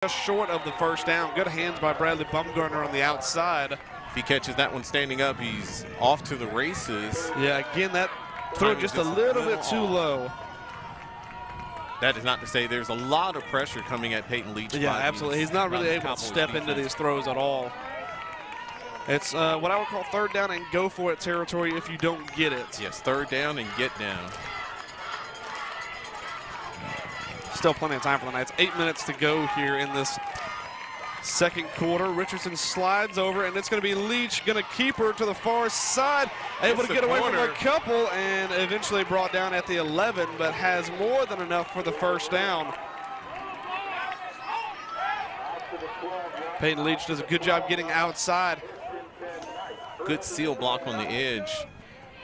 short of the first down. Good hands by Bradley Bumgarner on the outside. If he catches that one standing up, he's off to the races. Yeah, again, that throw just a little bit too low. That is not to say there's a lot of pressure coming at Peyton Leach. Yeah, absolutely. He's not really able to step into these throws at all. It's what I would call third down and go for it territory if you don't get it. Yes, third down and get down. Still plenty of time for the Knights. 8 minutes to go here in this second quarter. Richardson slides over, and it's going to be Leach going to keep her to the far side. Able to get away from a couple and eventually brought down at the 11, but has more than enough for the first down. Peyton Leach does a good job getting outside. Good seal block on the edge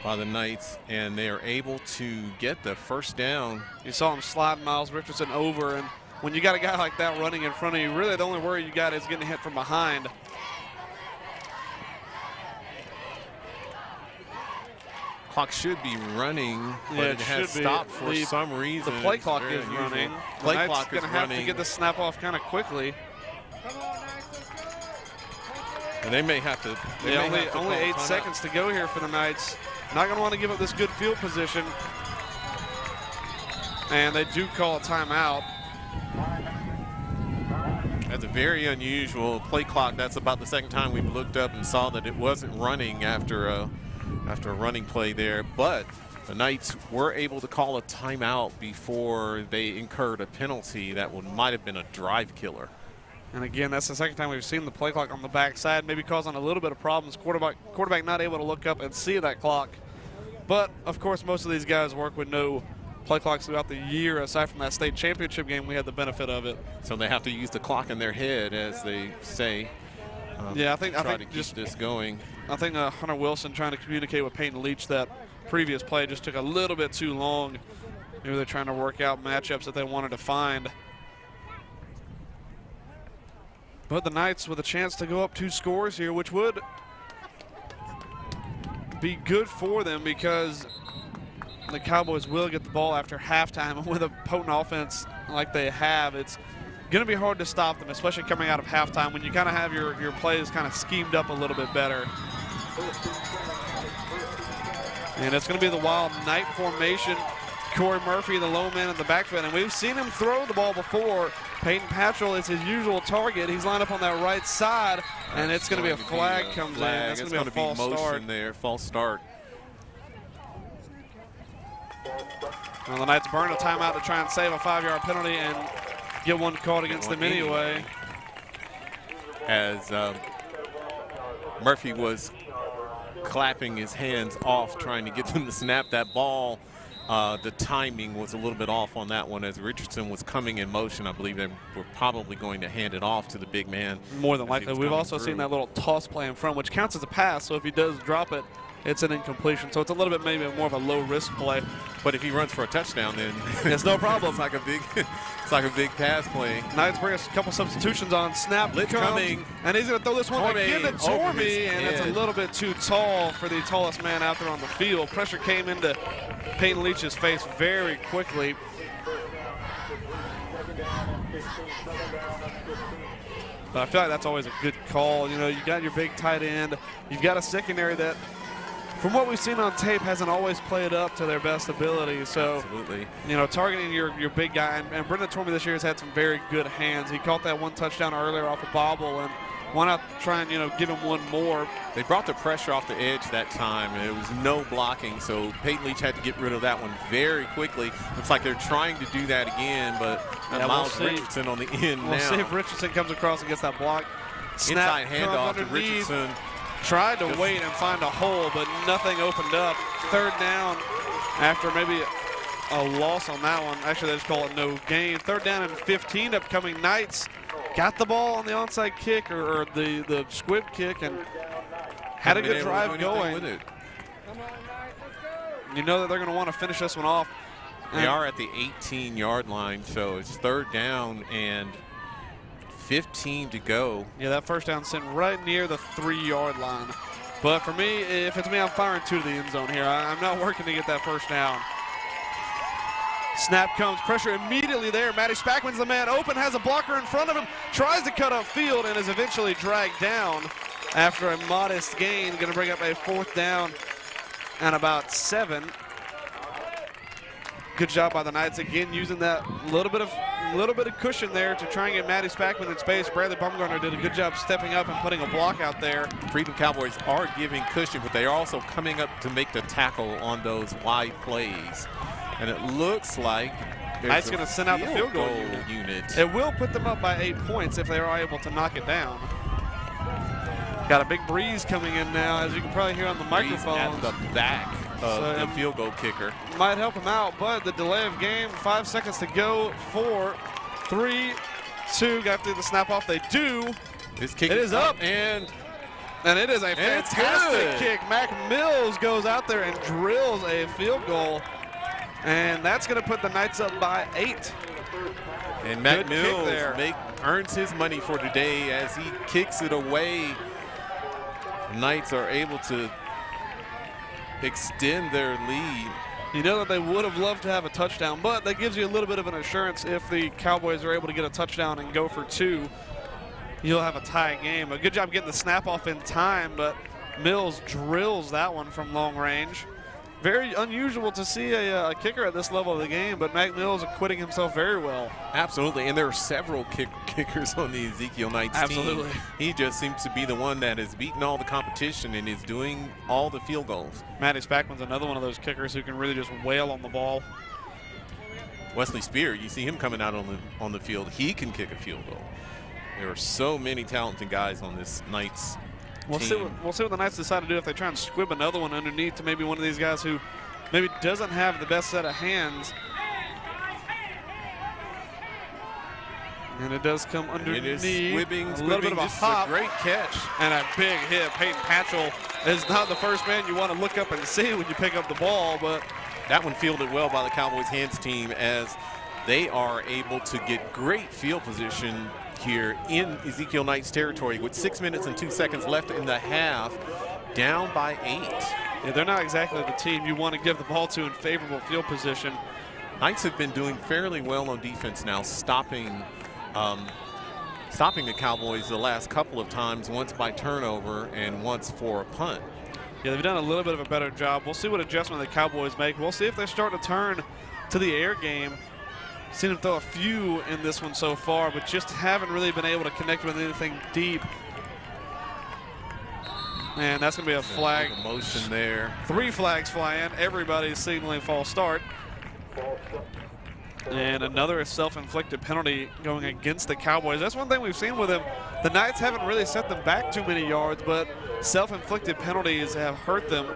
by the Knights, and they are able to get the first down. You saw him slide Miles Richardson over, and when you got a guy like that running in front of you, really the only worry you got is getting hit from behind. Clock should be running, but it has stopped for some reason. The play clock is running. Play clock is going to have to get the snap off kind of quickly. And they may have to. Only 8 seconds to go here for the Knights. Not going to want to give up this good field position. And they do call a timeout. That's a very unusual play clock. That's about the second time we've looked up and saw that it wasn't running after a running play there. But the Knights were able to call a timeout before they incurred a penalty that might have been a drive killer. And again, that's the second time we've seen the play clock on the backside, maybe causing a little bit of problems. Quarterback not able to look up and see that clock. But, of course, most of these guys work with no play clocks throughout the year. Aside from that state championship game, we had the benefit of it. So they have to use the clock in their head, as they say. Yeah, I think to keep this going. I think Hunter Wilson trying to communicate with Peyton Leach that previous play just took a little bit too long. Maybe they're trying to work out matchups that they wanted to find. But the Knights with a chance to go up 2 scores here, which would be good for them because the Cowboys will get the ball after halftime. And with a potent offense like they have, it's going to be hard to stop them, especially coming out of halftime when you kind of have your plays kind of schemed up a little bit better. And it's going to be the wild Knight formation. Corey Murphy, the low man in the backfield, and we've seen him throw the ball before. Peyton Patchell is his usual target. He's lined up on that right side, and it's going to be a flag comes in. It's going to be a false start. False start. Well, the Knights burn a timeout to try and save a 5-yard penalty and get one called against them anyway. As Murphy was clapping his hands off, trying to get them to snap that ball. The timing was a little bit off on that one as Richardson was coming in motion. I believe they were probably going to hand it off to the big man. More than likely. We've also seen that little toss play in front, which counts as a pass. So if he does drop it, it's an incompletion. So it's a little bit maybe more of a low-risk play. But if he runs for a touchdown, then it's no problem. It's like a big pass play. Knights bring us a couple substitutions on. Snap coming, and he's going to throw this one again to Tormey, and it's a little bit too tall for the tallest man out there on the field. Pressure came into Peyton Leach's face very quickly. But I feel like that's always a good call. You know, you got your big tight end. You've got a secondary that, from what we've seen on tape, hasn't always played up to their best ability. So, absolutely, you know, targeting your big guy. And Brendan Tormey this year has had some very good hands. He caught that one touchdown earlier off a bobble, and why not try and, you know, give him one more? They brought the pressure off the edge that time, and there was no blocking, so Peyton Leach had to get rid of that one very quickly. Looks like they're trying to do that again, but Miles Richardson on the end now. We'll see if Richardson comes across and gets that block. Inside handoff to Richardson. Tried to wait and find a hole, but nothing opened up. Third down after maybe a loss on that one. Actually, they just call it no gain. Third down and 15 upcoming. Knights got the ball on the onside kick or the squib kick and had a good drive going. With it. You know that they're going to want to finish this one off. They are at the 18-yard line, so it's third down and 15 to go. Yeah, that first down sitting right near the 3-yard line. But for me, if it's me, I'm firing 2 to the end zone here. I'm not working to get that first down. Snap comes, pressure immediately there. Matty Spackman's the man open, has a blocker in front of him, tries to cut upfield and is eventually dragged down after a modest gain. Going to bring up a 4th down and about 7. Good job by the Knights again, using that little bit of cushion there to try and get Matty Spackman in space. Bradley Bumgarner did a good job stepping up and putting a block out there. Freedom Cowboys are giving cushion, but they are also coming up to make the tackle on those wide plays. And it looks like Knight's going to send out the field goal unit. It will put them up by 8 points if they are able to knock it down. Got a big breeze coming in now, as you can probably hear on the microphone. At the back of the field goal kicker. Might help him out, but the delay of game, 5 seconds to go. 4, 3, 2. Got to do the snap off. They do. This kick it is up. And it is a fantastic kick. Mac Mills goes out there and drills a field goal. And that's going to put the Knights up by 8. And Mac Mills earns his money for today as he kicks it away. The Knights are able to extend their lead. You know that they would have loved to have a touchdown, but that gives you a little bit of an assurance if the Cowboys are able to get a touchdown and go for 2. You'll have a tie game. A good job getting the snap off in time, but Mills drills that one from long range. Very unusual to see a kicker at this level of the game, but Mac Mills acquitting himself very well. Absolutely, and there are several kickers on the Ezekiel Knights team. He just seems to be the one that has beaten all the competition and is doing all the field goals. Matty Spackman's another one of those kickers who can really just wail on the ball. Wesley Spear, you see him coming out on the field. He can kick a field goal. There are so many talented guys on this Knights We'll see what the Knights decide to do if they try and squib another one underneath to maybe one of these guys who maybe doesn't have the best set of hands. And it does come underneath. It is squibbing, a little bit of a hop. A great catch. And a big hit. Peyton Patchell is not the first man you want to look up and see when you pick up the ball, but that one fielded well by the Cowboys hands team as they are able to get great field position here in Ezekiel Knights territory with 6 minutes and 2 seconds left in the half, down by 8. Yeah, they're not exactly the team you want to give the ball to in favorable field position. Knights have been doing fairly well on defense now, stopping the Cowboys the last couple of times, once by turnover and once for a punt. Yeah, they've done a little bit of a better job. We'll see what adjustment the Cowboys make. We'll see if they start to turn to the air game. Seen them throw a few in this one so far, but just haven't really been able to connect with anything deep. And that's going to be a flag. Motion there. 3 flags fly in. Everybody's signaling false start. And another self-inflicted penalty going against the Cowboys. That's one thing we've seen with them. The Knights haven't really set them back too many yards, but self-inflicted penalties have hurt them.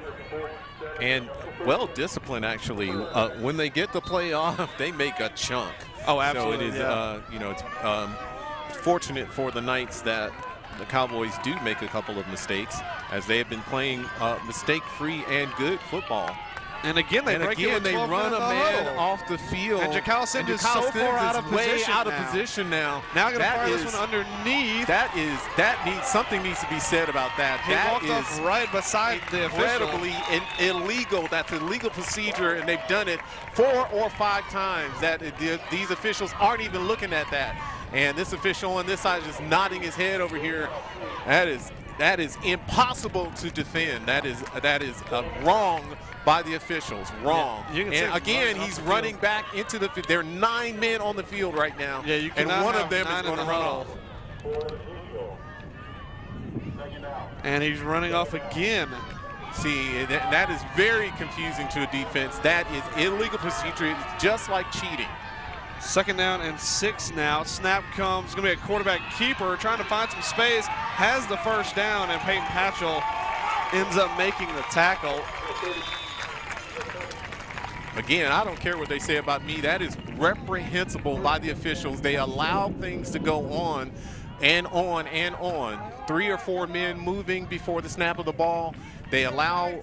And well disciplined, actually. When they get the play off, they make a chunk. Oh, absolutely. So it is, you know, it's fortunate for the Knights that the Cowboys do make a couple of mistakes, as they have been playing mistake-free and good football. And again, they run a man off the field. And Jakal Sims is so far out of position now. Now going to fire this one underneath. Something needs to be said about that. He walked off right beside the official. Incredibly illegal. That's a legal procedure, and they've done it 4 or 5 times. These officials aren't even looking at that. And this official on this side is just nodding his head over here. That is impossible to defend. That is wrong by the officials. Wrong. Yeah, and again, he's running back into the field. There are 9 men on the field right now. Yeah, you and one of them is going to run off. And he's running off again. See, that is very confusing to a defense. That is illegal procedure. It's just like cheating. 2nd down and 6 now. Snap comes. Going to be a quarterback keeper trying to find some space. Has the first down, and Peyton Patchell ends up making the tackle. Again, I don't care what they say about me. That is reprehensible by the officials. They allow things to go on and on and on. 3 or 4 men moving before the snap of the ball. They allow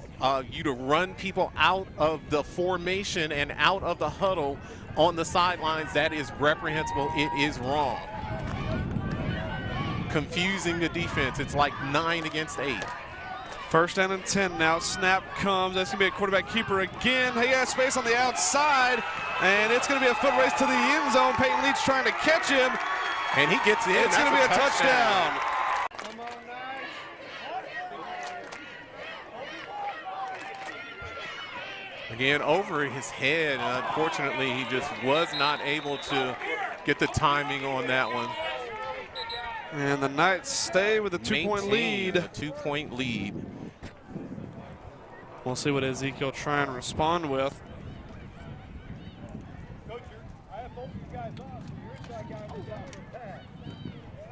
you to run people out of the formation and out of the huddle on the sidelines. That is reprehensible. It is wrong. Confusing the defense. It's like 9 against 8. 1st down and 10 now. Snap comes. That's going to be a quarterback keeper again. He has space on the outside. And it's going to be a foot race to the end zone. Peyton Leach trying to catch him. And he gets in. It's going to be a touchdown. Again, over his head. Unfortunately, he just was not able to get the timing on that one. And the Knights stay with a 2-point lead. A 2-point lead. We'll see what Ezekiel try and respond with.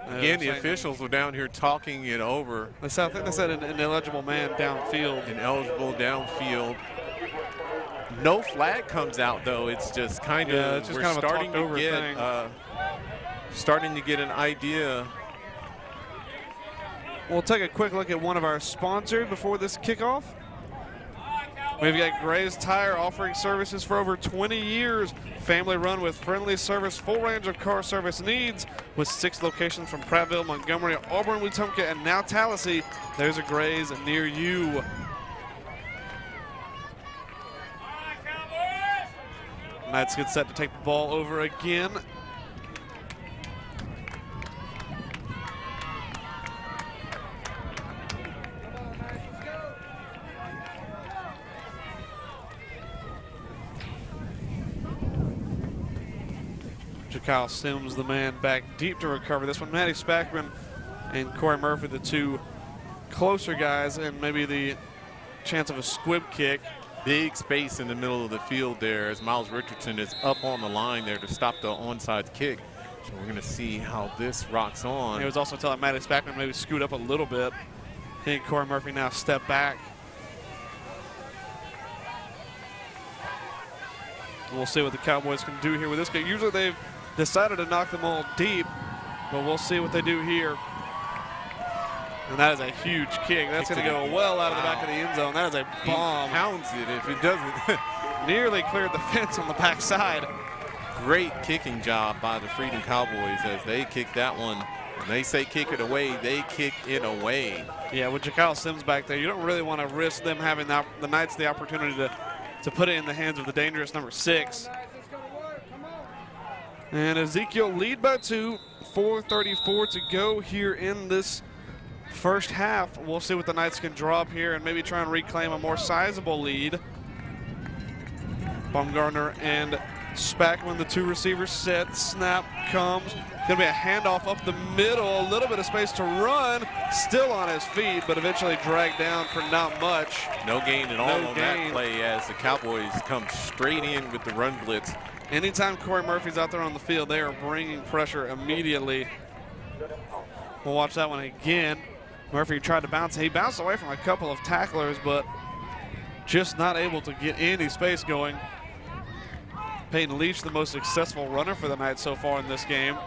Again, the officials were down here talking it over. I think they said an ineligible man downfield. Ineligible downfield. No flag comes out though. It's just kind of we're starting to get an idea. We'll take a quick look at one of our sponsors before this kickoff. We've got Gray's Tire offering services for over 20 years. Family run with friendly service, full range of car service needs with 6 locations from Prattville, Montgomery, Auburn, Wetumpka, and now Tallahassee. There's a Gray's near you. Knights get set to take the ball over again. Kyle Sims, the man back deep to recover this one. Matty Spackman and Corey Murphy, the two closer guys, and maybe the chance of a squib kick. Big space in the middle of the field there as Miles Richardson is up on the line there to stop the onside kick. So we're going to see how this rocks on. He was also telling Matty Spackman maybe scoot up a little bit. He and Corey Murphy now step back. We'll see what the Cowboys can do here with this kick. Usually they've decided to knock them all deep, but we'll see what they do here. And that is a huge kick. That's going to go well out of the back of the end zone. That is a bomb. He pounds it if it doesn't. Nearly cleared the fence on the backside. Great kicking job by the Freedom Cowboys as they kick that one. When they say kick it away, they kick it away. Yeah, with Kyle Sims back there, you don't really want to risk them having the Knights the opportunity to put it in the hands of the dangerous number 6. And Ezekiel lead by 2, 4:34 to go here in this first half. We'll see what the Knights can draw up here and maybe try and reclaim a more sizable lead. Baumgartner and Spackman, the two receivers set. Snap comes. Going to be a handoff up the middle. A little bit of space to run. Still on his feet, but eventually dragged down for not much. No gain at all on that play as the Cowboys come straight in with the run blitz. Anytime Corey Murphy's out there on the field, they are bringing pressure immediately. We'll watch that one again. Murphy tried to bounce. He bounced away from a couple of tacklers, but just not able to get any space going. Peyton Leach, the most successful runner for the Knights so far in this game.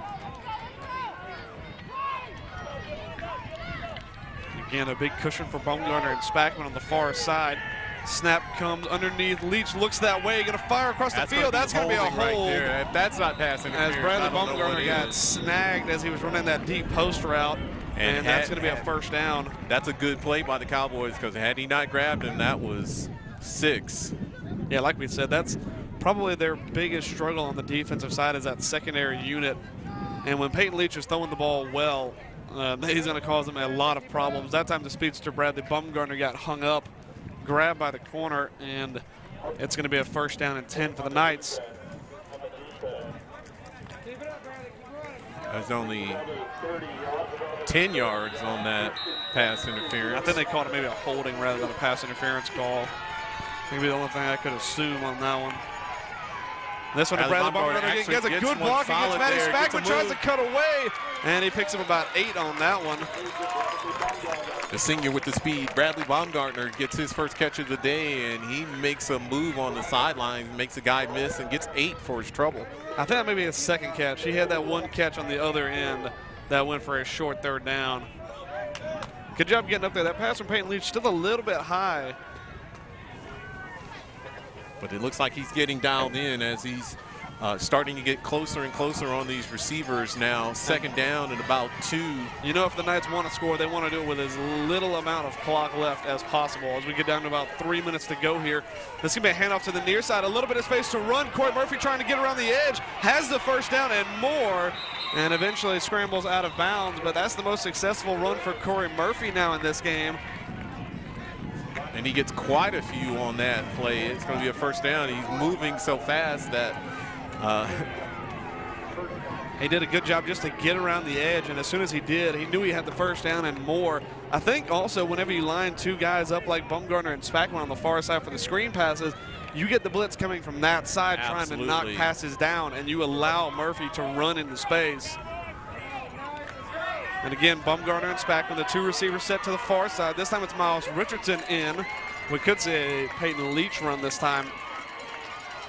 Again, a big cushion for Baumgartner and Spackman on the far side. Snap comes underneath. Leach looks that way, going to fire across the field. That's going to be a hold. Right there. If that's not passing as Bradley Baumgartner got snagged as he was running that deep post route, and that's going to be a first down. That's a good play by the Cowboys because had he not grabbed him, that was 6. Yeah, like we said, that's probably their biggest struggle on the defensive side is that secondary unit. And when Peyton Leach is throwing the ball well, he's going to cause them a lot of problems. That time the speedster Bradley Baumgartner got hung up, grabbed by the corner, and it's going to be a first down and 10 for the Knights. There's only 10 yards on that pass interference. I think they called it maybe a holding rather than a pass interference call. Maybe the only thing I could assume on that one. This one to Bradley Baumgartner again gets a good block against Matty Spackman, tries to cut away, and he picks up about 8 on that one. The senior with the speed, Bradley Baumgartner, gets his first catch of the day, and he makes a move on the sideline, makes a guy miss, and gets 8 for his trouble. I think that may be his second catch. He had that one catch on the other end that went for a short third down. Good job getting up there. That pass from Peyton Leach still a little bit high. But it looks like he's getting dialed in as he's starting to get closer and closer on these receivers now. Second down and about 2. You know, if the Knights want to score, they want to do it with as little amount of clock left as possible. As we get down to about 3 minutes to go here, this is going to be a handoff to the near side. A little bit of space to run. Corey Murphy trying to get around the edge, has the first down and more, and eventually scrambles out of bounds. But that's the most successful run for Corey Murphy now in this game. And he gets quite a few on that play. It's going to be a first down. He's moving so fast that he did a good job just to get around the edge, and as soon as he did, he knew he had the first down and more. I think also whenever you line 2 guys up like Bumgarner and Spackman on the far side for the screen passes, you get the blitz coming from that side. Absolutely. Trying to knock passes down, and you allow Murphy to run into space. And again, Bumgarner and Spackman, the 2 receivers set to the far side. This time it's Miles Richardson in. We could see a Peyton Leach run this time.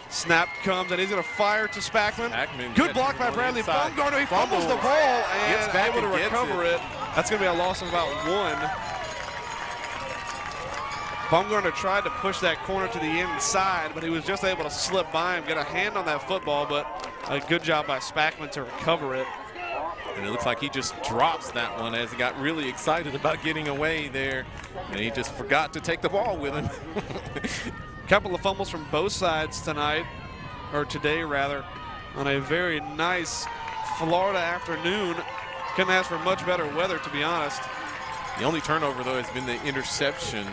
Snap comes, and he's going to fire to Spackman. Good block by Bradley Bumgarner. He fumbles the ball and able to recover it. That's going to be a loss of about 1. Bumgarner tried to push that corner to the inside, but he was just able to slip by him, get a hand on that football, but a good job by Spackman to recover it. And it looks like he just drops that one as he got really excited about getting away there, and he just forgot to take the ball with him. Couple of fumbles from both sides tonight, or today rather, on a very nice Florida afternoon. Couldn't ask for much better weather, to be honest. The only turnover, though, has been the interception.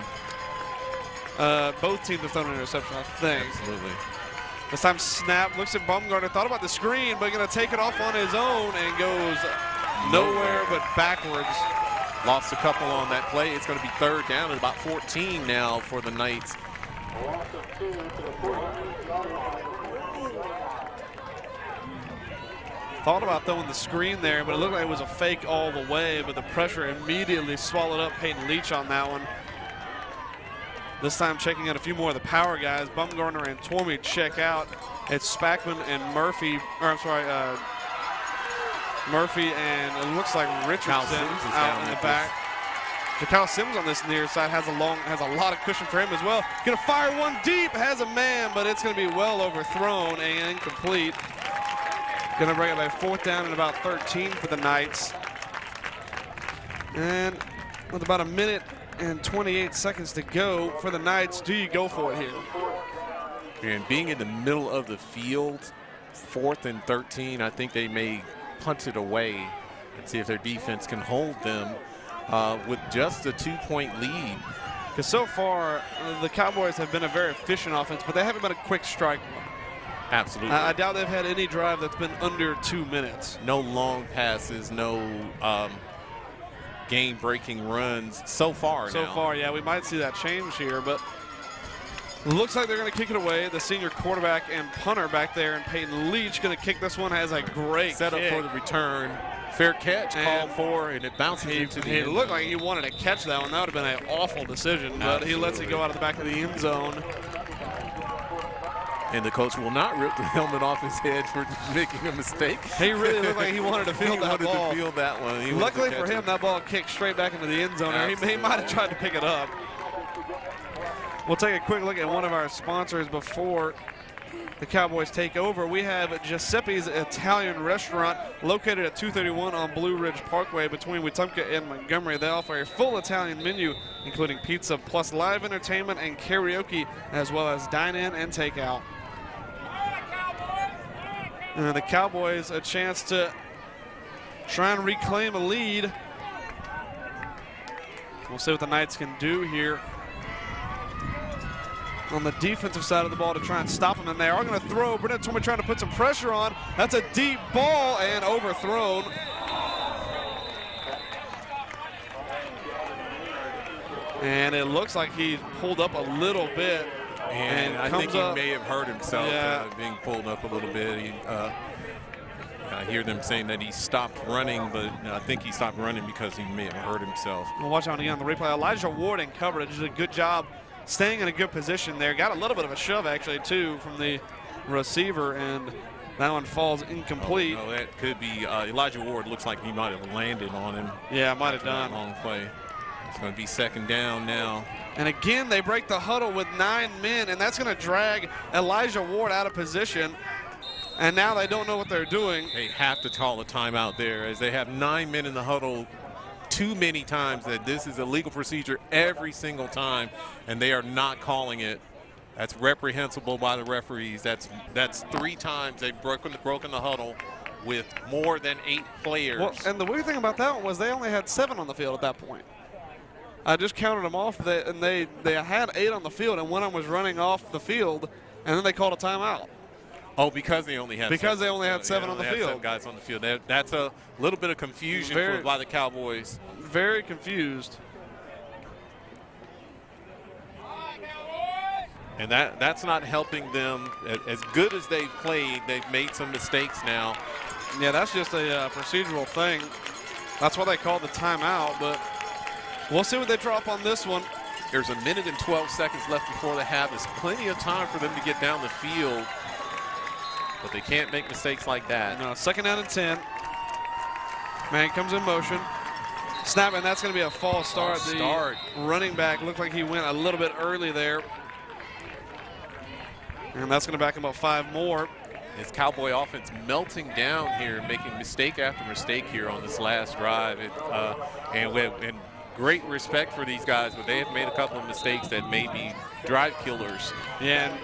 Both teams have thrown an interception, I think. Absolutely. This time snap, looks at Bumgarner, thought about the screen, but going to take it off on his own and goes nowhere but backwards. Lost a couple on that play. It's going to be third down and about 14 now for the Knights. Thought about throwing the screen there, but it looked like it was a fake all the way, but the pressure immediately swallowed up Peyton Leach on that one. This time checking out a few more of the power guys. Bumgarner and Tormey check out. It's Spackman and Murphy, or I'm sorry, Murphy and it looks like Richardson out in the back. Kyle Sims on this near side has a lot of cushion for him as well. Gonna fire one deep, has a man, but it's gonna be well overthrown and incomplete. Gonna bring up a 4th down and about 13 for the Knights. And with about 1 minute and 28 seconds to go for the Knights, do you go for it here? And being in the middle of the field, 4th and 13, I think they may punt it away and see if their defense can hold them with just a 2-point lead. Because so far, the Cowboys have been a very efficient offense, but they haven't been a quick strike one. Absolutely. I doubt they've had any drive that's been under 2 minutes. No long passes, no game-breaking runs so far. So far, yeah, we might see that change here, but looks like they're going to kick it away. The senior quarterback and punter back there, and Peyton Leach going to kick this one. Has a great set up for the return. Fair catch called for, and it bounces into the end zone. It looked like he wanted to catch that one. That would have been an awful decision, but he lets it go out of the back of the end zone. And the coach will not rip the helmet off his head for making a mistake. He really looked like he wanted to field that ball. He wanted to field that one. Luckily for him, that ball kicked straight back into the end zone. He might have tried to pick it up. We'll take a quick look at one of our sponsors before the Cowboys take over. We have Giuseppe's Italian Restaurant located at 231 on Blue Ridge Parkway between Wetumpka and Montgomery. They offer a full Italian menu, including pizza plus live entertainment and karaoke, as well as dine-in and takeout. And the Cowboys a chance to try and reclaim a lead. We'll see what the Knights can do here on the defensive side of the ball to try and stop them. And they are going to throw. Brennan Tormey trying to put some pressure on. That's a deep ball and overthrown. And it looks like he pulled up a little bit. And I think he may have hurt himself being pulled up a little bit. I hear them saying that he stopped running, but I think he stopped running because he may have hurt himself. We'll watch on again on the replay. Elijah Ward in coverage did a good job staying in a good position there. Got a little bit of a shove, actually, too, from the receiver, and that one falls incomplete. Oh, no, that could be Elijah Ward. Looks like he might have landed on him. Yeah, might have done. Long play. It's going to be second down now. And again, they break the huddle with 9 men, and that's going to drag Elijah Ward out of position. and now they don't know what they're doing. They have to call a timeout there as they have 9 men in the huddle. Too many times that this is a legal procedure every single time, and they are not calling it. That's reprehensible by the referees. That's 3 times they've broken the huddle with more than 8 players. Well, and the weird thing about that one was they only had 7 on the field at that point. I just counted them off, and they had 8 on the field, and one of them was running off the field, and then they called a timeout. Oh, because they only had because 7. They only had 7 on the field. 7 guys on the field. That's a little bit of confusion by the Cowboys. Very confused. And that's not helping them. As good as they've played, they've made some mistakes now. Yeah, that's just a procedural thing. That's why they called the timeout, but we'll see what they drop on this one. There's 1 minute and 12 seconds left before the half. There's plenty of time for them to get down the field, but they can't make mistakes like that. No, 2nd down and 10. Man comes in motion. Snap, and that's going to be a false start. The running back looked like he went a little bit early there. And that's going to back him up 5 more. This Cowboy offense melting down here, making mistake after mistake here on this last drive. And great respect for these guys, but they have made a couple of mistakes that may be drive killers. Yeah, and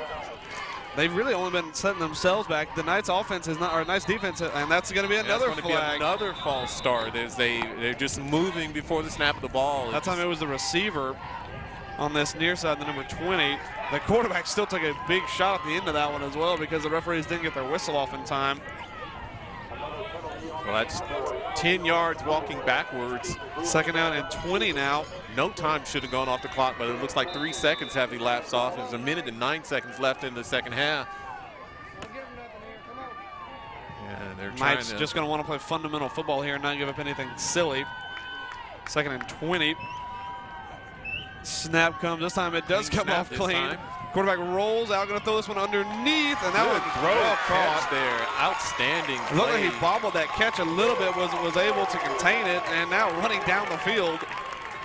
they've really only been setting themselves back. The Knights offense is not, or Knights defense, and that's going to be another flag. Another false start as they're just moving before the snap of the ball. That time it was the receiver on this near side, the number 20. The quarterback still took a big shot at the end of that one as well because the referees didn't get their whistle off in time. Well, that's 10 yards walking backwards. 2nd down and 20 now. No time should have gone off the clock, but it looks like 3 seconds have elapsed off. There's 1 minute and 9 seconds left in the second half. And they're trying Knights just going to want to play fundamental football here and not give up anything silly. 2nd and 20. Snap comes. This time it does come off clean. Quarterback rolls out, going to throw this one underneath, and that was well caught there. Outstanding play. It looked like he bobbled that catch a little bit, was able to contain it, and now running down the field,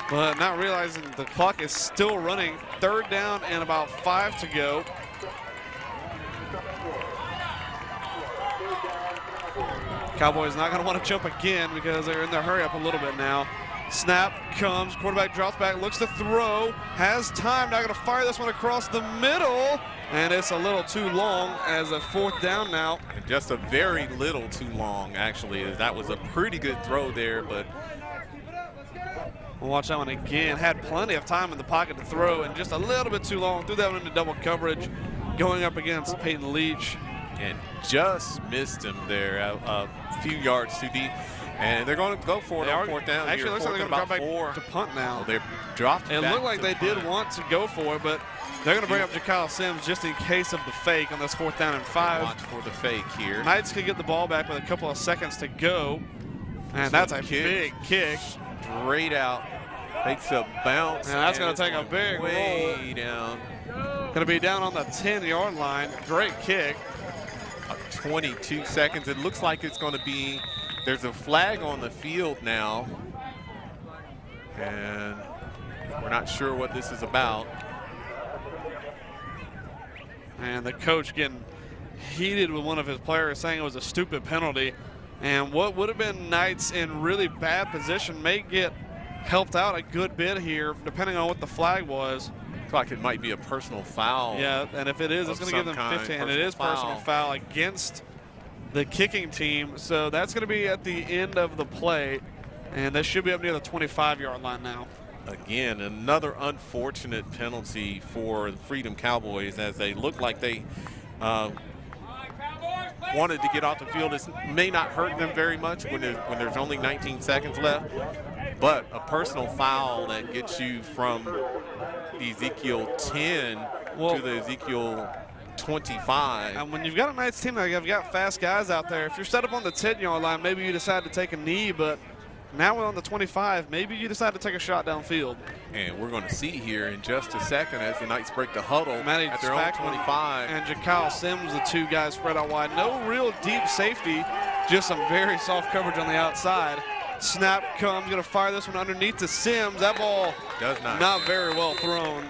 but not realizing the clock is still running. 3rd down and about 5 to go. Cowboys not going to want to jump again because they're in their hurry up a little bit now. Snap comes, quarterback drops back, looks to throw, has time, now going to fire this one across the middle, and it's a little too long as a 4th down now. And just a very little too long, actually. That was a pretty good throw there, but we'll watch that one again. Had plenty of time in the pocket to throw, and just a little bit too long. Threw that one into double coverage, going up against Peyton Leach. And just missed him there, a few yards too deep. And they're going to go for it on 4th down. Actually, it looks like they're going to come back to punt now. Well, they're dropped it looked like they did want to go for it, but they're going to bring up Jakyle Sims just in case of the fake on this 4th down and 5. Watch for the fake here. Knights could get the ball back with a couple of seconds to go. And that's a big kick. Straight out. Takes a bounce. And that's going to take a big way down. Going to be down on the 10-yard line. Great kick. 22 seconds. It looks like it's going to be, there's a flag on the field now. And we're not sure what this is about. And the coach getting heated with one of his players, saying it was a stupid penalty. And what would have been Knights in really bad position may get helped out a good bit here, depending on what the flag was. Looks like it might be a personal foul. Yeah, and if it is, it's going to give them 15. And it is personal foul against the kicking team. So that's going to be at the end of the play. And they should be up near the 25-yard line now. Again, another unfortunate penalty for the Freedom Cowboys, as they look like they wanted to get off the field. This may not hurt them very much when there's only 19 seconds left, but a personal foul that gets you from the Ezekiel 10 to the Ezekiel 25. And when you've got a Knights team, like you've got fast guys out there, if you're set up on the 10-yard line, maybe you decide to take a knee, but now we're on the 25. Maybe you decide to take a shot downfield. And we're going to see here in just a second as the Knights break the huddle at their own 25. And Jakyle Sims, the two guys spread out wide. No real deep safety, just some very soft coverage on the outside. Snap comes, going to fire this one underneath to Sims. That ball does not very well thrown.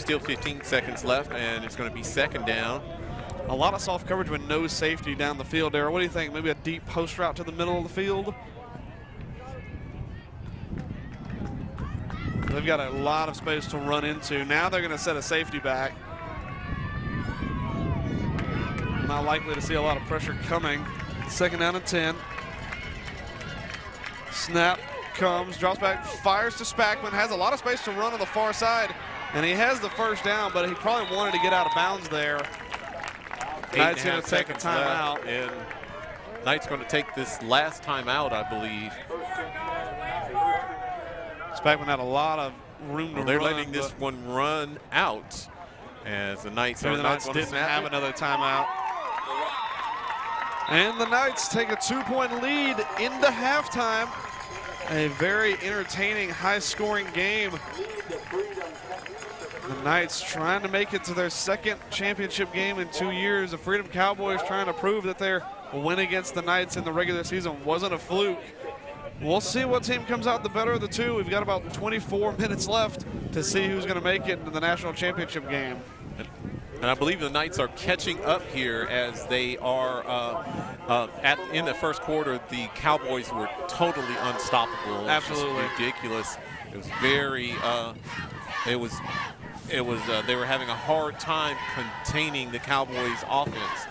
still 15 seconds left, and it's going to be second down. A lot of soft coverage with no safety down the field there. What do you think? Maybe a deep post route to the middle of the field? They've got a lot of space to run into. Now they're going to set a safety back. Not likely to see a lot of pressure coming. Second down and 10. Snap comes, drops back, fires to Spackman, has a lot of space to run on the far side, and he has the first down, but he probably wanted to get out of bounds there. Knight's going to take a timeout. And Knight's going to take this last timeout, I believe. Spackman had a lot of room to run. They're letting this one run out as the Knights are not going to didn't have another timeout. And the Knights take a 2-point lead into halftime. A very entertaining, high-scoring game. The Knights trying to make it to their second championship game in 2 years. The Freedom Cowboys trying to prove that their win against the Knights in the regular season wasn't a fluke. We'll see what team comes out the better of the two. We've got about 24 minutes left to see who's going to make it into the national championship game. And I believe the Knights are catching up here as they are in the first quarter. The Cowboys were totally unstoppable. Absolutely ridiculous. It was very. They were having a hard time containing the Cowboys' offense.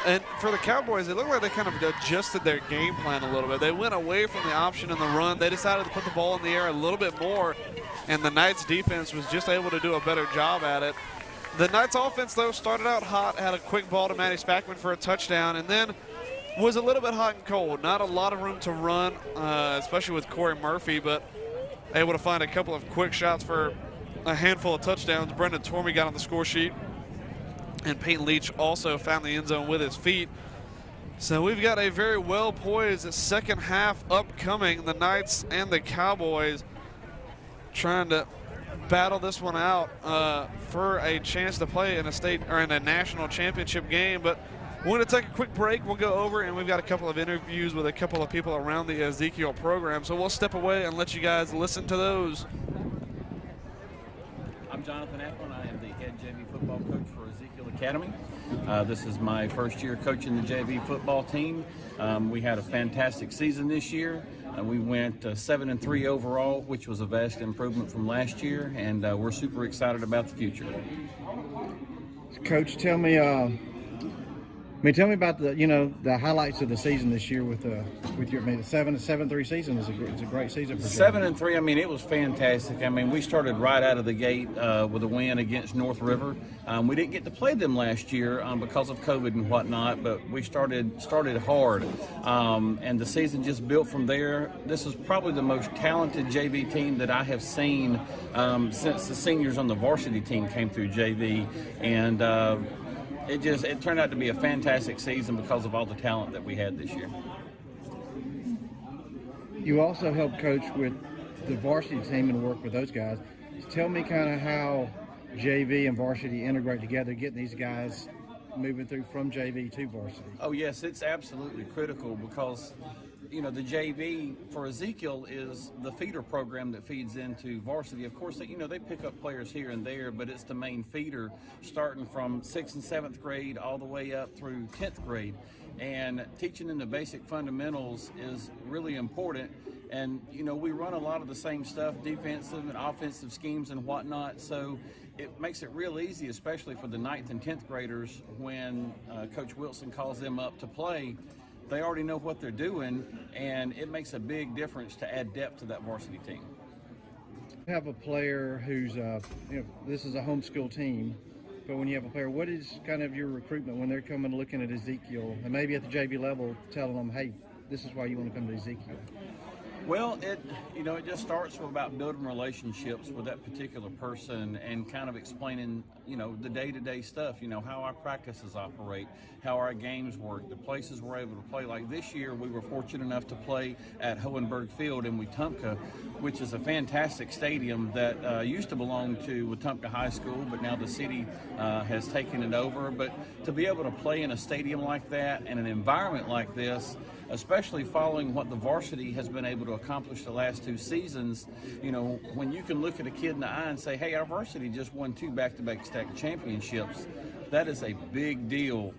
And for the Cowboys, it looked like they kind of adjusted their game plan a little bit. They went away from the option in the run. They decided to put the ball in the air a little bit more, and the Knights' defense was just able to do a better job at it. The Knights' offense, though, started out hot, had a quick ball to Matty Spackman for a touchdown, and then was a little bit hot and cold. Not a lot of room to run, especially with Corey Murphy, but able to find a couple of quick shots for a handful of touchdowns. Brendan Tormey got on the score sheet, and Peyton Leach also found the end zone with his feet. So we've got a very well-poised second half upcoming. The Knights and the Cowboys trying to battle this one out for a chance to play in a state or in a national championship game. But we're going to take a quick break. We'll go over, and we've got a couple of interviews with a couple of people around the Ezekiel program. So we'll step away and let you guys listen to those. I'm Jonathan Applin. I am the head JV football coach for Ezekiel Academy. This is my first year coaching the JV football team. We had a fantastic season this year. We went 7-3 overall, which was a vast improvement from last year, and we're super excited about the future. Coach, tell me about the highlights of the season this year with your 7-3 season is a great season for 7-3. I mean, it was fantastic. I mean, we started right out of the gate with a win against North River. We didn't get to play them last year because of COVID and whatnot, but we started hard, and the season just built from there. This is probably the most talented JV team that I have seen since the seniors on the varsity team came through JV, and it turned out to be a fantastic season because of all the talent that we had this year. You also helped coach with the varsity team and work with those guys. Tell me kind of how JV and varsity integrate together, getting these guys moving through from JV to varsity. Oh yes, it's absolutely critical because the JV for Ezekiel is the feeder program that feeds into varsity. Of course, they pick up players here and there, but it's the main feeder starting from 6th and 7th grade all the way up through 10th grade. And teaching them the basic fundamentals is really important. And, we run a lot of the same stuff, defensive and offensive schemes and whatnot. So it makes it real easy, especially for the 9th and 10th graders when Coach Wilson calls them up to play. They already know what they're doing, and it makes a big difference to add depth to that varsity team. You have a player who's, this is a homeschool team, but when you have a player, what is kind of your recruitment when they're coming looking at Ezekiel, and maybe at the JV level telling them, hey, this is why you want to come to Ezekiel? Well, it just starts with about building relationships with that particular person and kind of explaining the day-to-day stuff, how our practices operate, how our games work, the places we're able to play. Like this year, we were fortunate enough to play at Hohenberg Field in Wetumpka, which is a fantastic stadium that used to belong to Wetumpka High School, but now the city has taken it over. But to be able to play in a stadium like that and an environment like this, especially following what the varsity has been able to accomplish the last 2 seasons, when you can look at a kid in the eye and say, hey, our varsity just won 2 back-to-back state championships, that is a big deal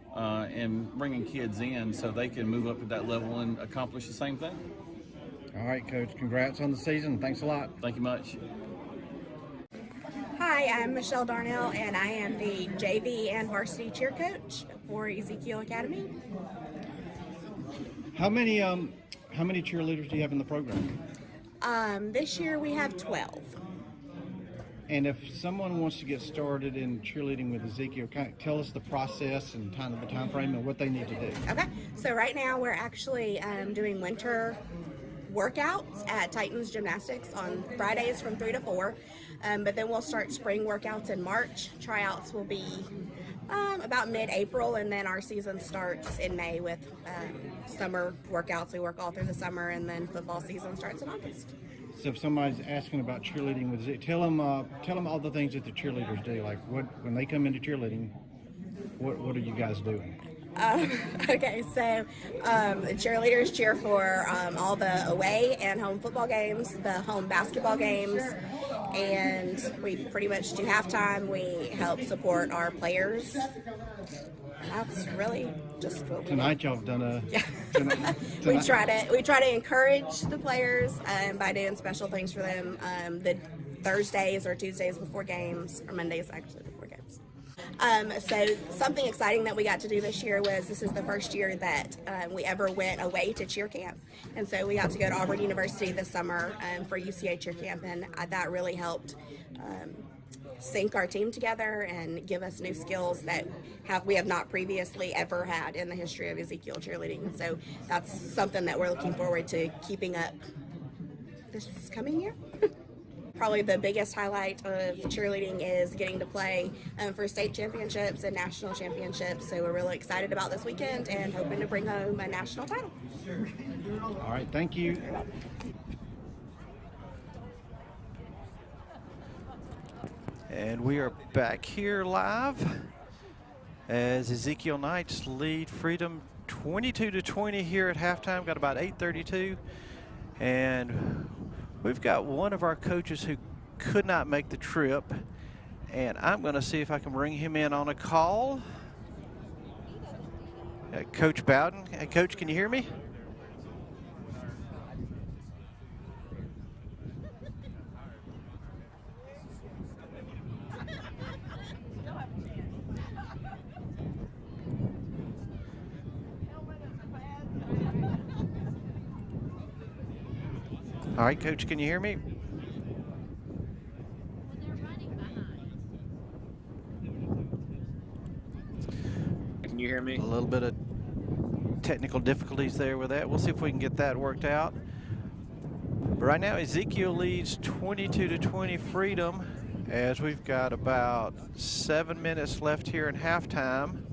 in bringing kids in so they can move up to that level and accomplish the same thing. All right, Coach, congrats on the season. Thanks a lot. Thank you much. Hi, I'm Michelle Darnell, and I am the JV and varsity cheer coach for Ezekiel Academy. How many cheerleaders do you have in the program? This year we have 12. And if someone wants to get started in cheerleading with Ezekiel, kind of tell us the process and kind of the time frame and what they need to do. Okay, so right now we're actually doing winter workouts at Titans Gymnastics on Fridays from 3 to 4, but then we'll start spring workouts in March. Tryouts will be about mid-April, and then our season starts in May with summer workouts. We work all through the summer, and then football season starts in August. So if somebody's asking about cheerleading with Ezekiel, tell them all the things that the cheerleaders do. Like when they come into cheerleading, what are you guys doing? Okay, so the cheerleaders cheer for all the away and home football games, the home basketball games, and we pretty much do halftime. We help support our players. That's really just what we Tonight y'all have done a... Yeah. Tonight. We try to encourage the players by doing special things for them the Thursdays or Tuesdays before games, or Mondays actually before games. So something exciting that we got to do this year was this is the first year that we ever went away to cheer camp. And so we got to go to Auburn University this summer for UCA cheer camp, and that really helped sync our team together and give us new skills that we have not previously ever had in the history of Ezekiel cheerleading. And so that's something that we're looking forward to keeping up this coming year. Probably the biggest highlight of cheerleading is getting to play for state championships and national championships. So we're really excited about this weekend and hoping to bring home a national title. All right, thank you. And we are back here live as Ezekiel Knights lead Freedom 22-20 here at halftime. Got about 8:32, and we've got one of our coaches who could not make the trip, and I'm going to see if I can bring him in on a call. Coach Bowden. Hey, Coach, can you hear me? All right, Coach, can you hear me? Can you hear me? A little bit of technical difficulties there with that. We'll see if we can get that worked out. But right now, Ezekiel leads 22-20 Freedom as we've got about 7 minutes left here in halftime.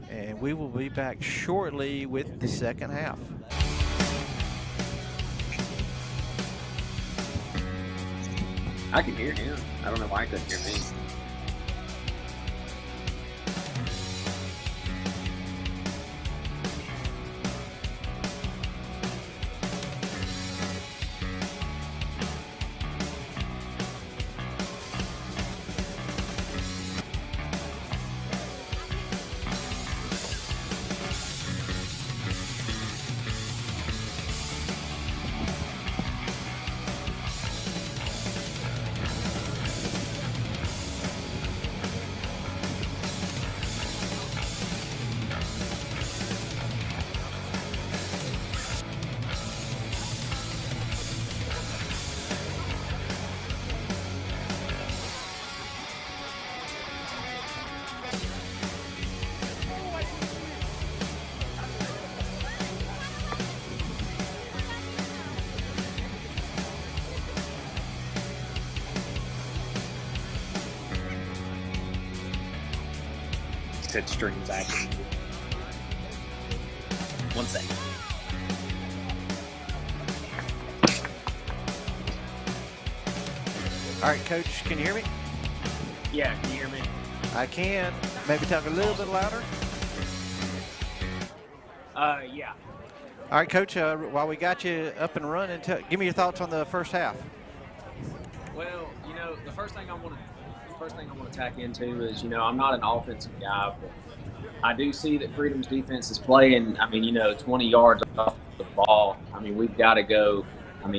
And we will be back shortly with the second half. I can hear him. I don't know why I couldn't hear me. said streams acting. 1 second. All right, Coach, can you hear me? Yeah, can you hear me? I can. Maybe talk a little bit louder. Yeah. All right, Coach, while we got you up and running, give me your thoughts on the first half. Well, you know, the first thing I want to tack into is, you know, I'm not an offensive guy, but I do see that Freedom's defense is playing, 20 yards off the ball. I mean, we've got to go,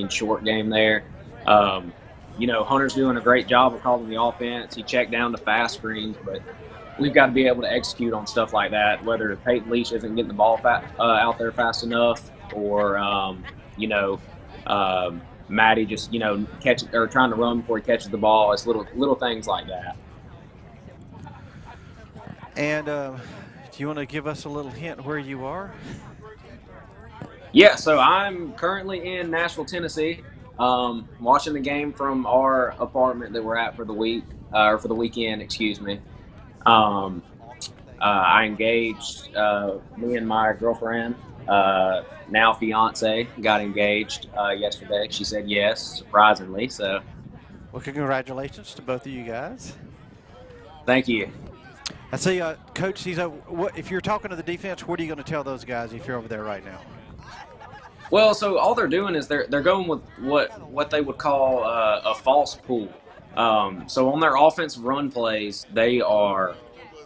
short game there. Hunter's doing a great job of calling the offense. He checked down to fast screens, but we've got to be able to execute on stuff like that, whether Peyton Leash isn't getting the ball out there fast enough or, Matty just, trying to run before he catches the ball. It's little things like that. And do you want to give us a little hint where you are? Yeah, so I'm currently in Nashville, Tennessee, watching the game from our apartment that we're at for the week, or for the weekend, excuse me. I engaged, me and my girlfriend, now fiance, got engaged yesterday. She said yes, surprisingly. So, well, congratulations to both of you guys. Thank you. I see, Coach, if you're talking to the defense, what are you going to tell those guys if you're over there right now? Well, so all they're doing is they're going with what they would call a false pull. So on their offensive run plays, they are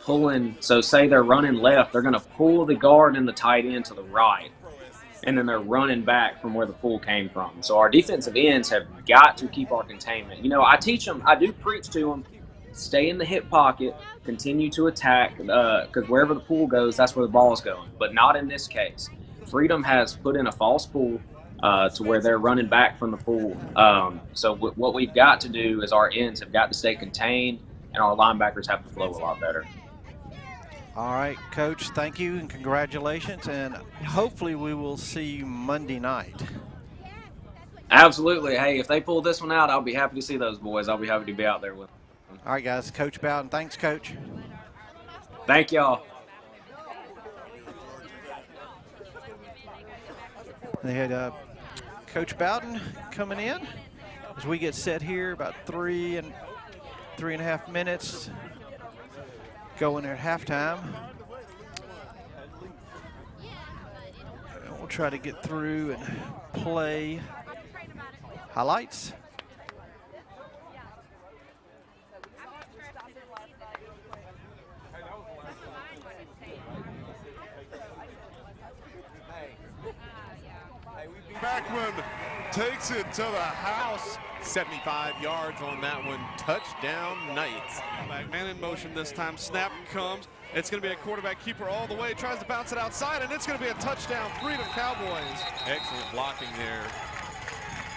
pulling. So say they're running left, they're going to pull the guard and the tight end to the right, and then they're running back from where the pull came from. So our defensive ends have got to keep our containment. You know, I do preach to them, stay in the hip pocket, continue to attack, because wherever the pull goes, that's where the ball is going. But not in this case. Freedom has put in a false pull to where they're running back from the pool. So what we've got to do is our ends have got to stay contained, and our linebackers have to flow a lot better. All right, Coach, thank you and congratulations, and hopefully we will see you Monday night. Absolutely. Hey, if they pull this one out, I'll be happy to see those boys. I'll be happy to be out there with them. All right, guys. Coach Bowden, thanks, Coach. Thank y'all. They had Coach Bowden coming in as we get set here, about 3.5 minutes going at halftime. And we'll try to get through and play highlights. Backman takes it to the house. 75 yards on that one. Touchdown, Knights. Man in motion this time. Snap comes. It's going to be a quarterback keeper all the way. Tries to bounce it outside, and it's going to be a touchdown. Freedom Cowboys. Excellent blocking there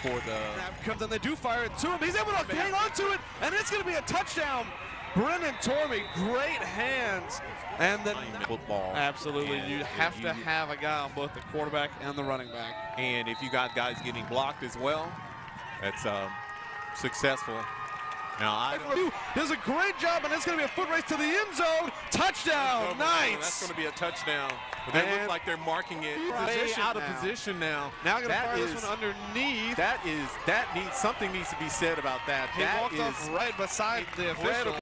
for the... Snap comes, and they do fire it to him. He's able to hang on to it, and it's going to be a touchdown. Brennan Tormey, great hands. And then football. Absolutely. You have to have a guy on both the quarterback and the running back. And if you got guys getting blocked as well, that's successful. Now, does a great job, and it's going to be a foot race to the end zone. Touchdown, Knights. That's going to be a touchdown. But they look like they're marking it out of position now. Now going to fire this one underneath. Something needs to be said about that. He walked off right beside the official.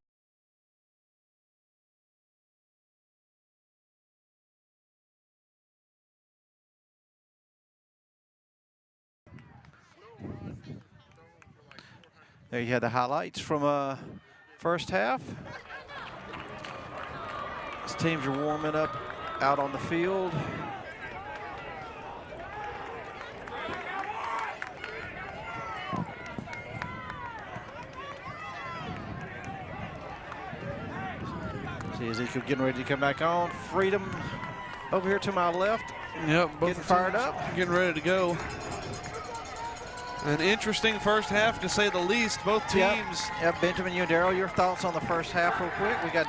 There you have the highlights from first half. These teams are warming up out on the field. See Ezekiel getting ready to come back on. Freedom over here to my left. Yep, both getting fired up. Getting ready to go. An interesting first half, to say the least. Both teams. Yep. Benjamin, you and Darryl, your thoughts on the first half, real quick. We got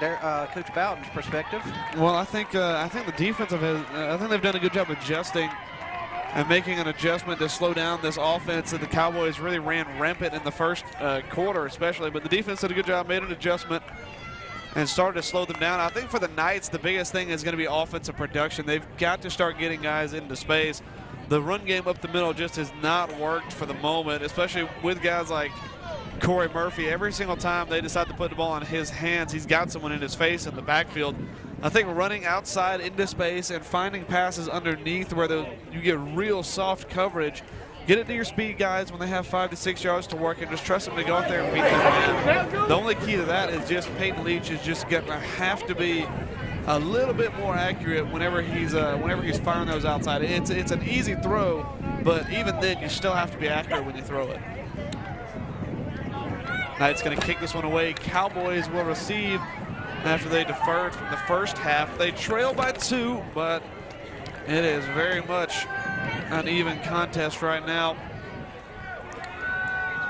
Coach Bowden's perspective. Well, I think the defensive I think they've done a good job adjusting and making an adjustment to slow down this offense that the Cowboys really ran rampant in the first quarter, especially. But the defense did a good job, made an adjustment, and started to slow them down. I think for the Knights, the biggest thing is going to be offensive production. They've got to start getting guys into space. The run game up the middle just has not worked for the moment, especially with guys like Corey Murphy. Every single time they decide to put the ball in his hands, he's got someone in his face in the backfield. I think running outside into space and finding passes underneath where you get real soft coverage, get it to your speed guys when they have 5 to 6 yards to work, and just trust them to go out there and beat them in. The only key to that is just Peyton Leach is just going to have to be a little bit more accurate whenever he's firing those outside. It's an easy throw, but even then you still have to be accurate when you throw it. Knights going to kick this one away. Cowboys will receive after they deferred from the first half. They trail by 2, but it is very much an even contest right now.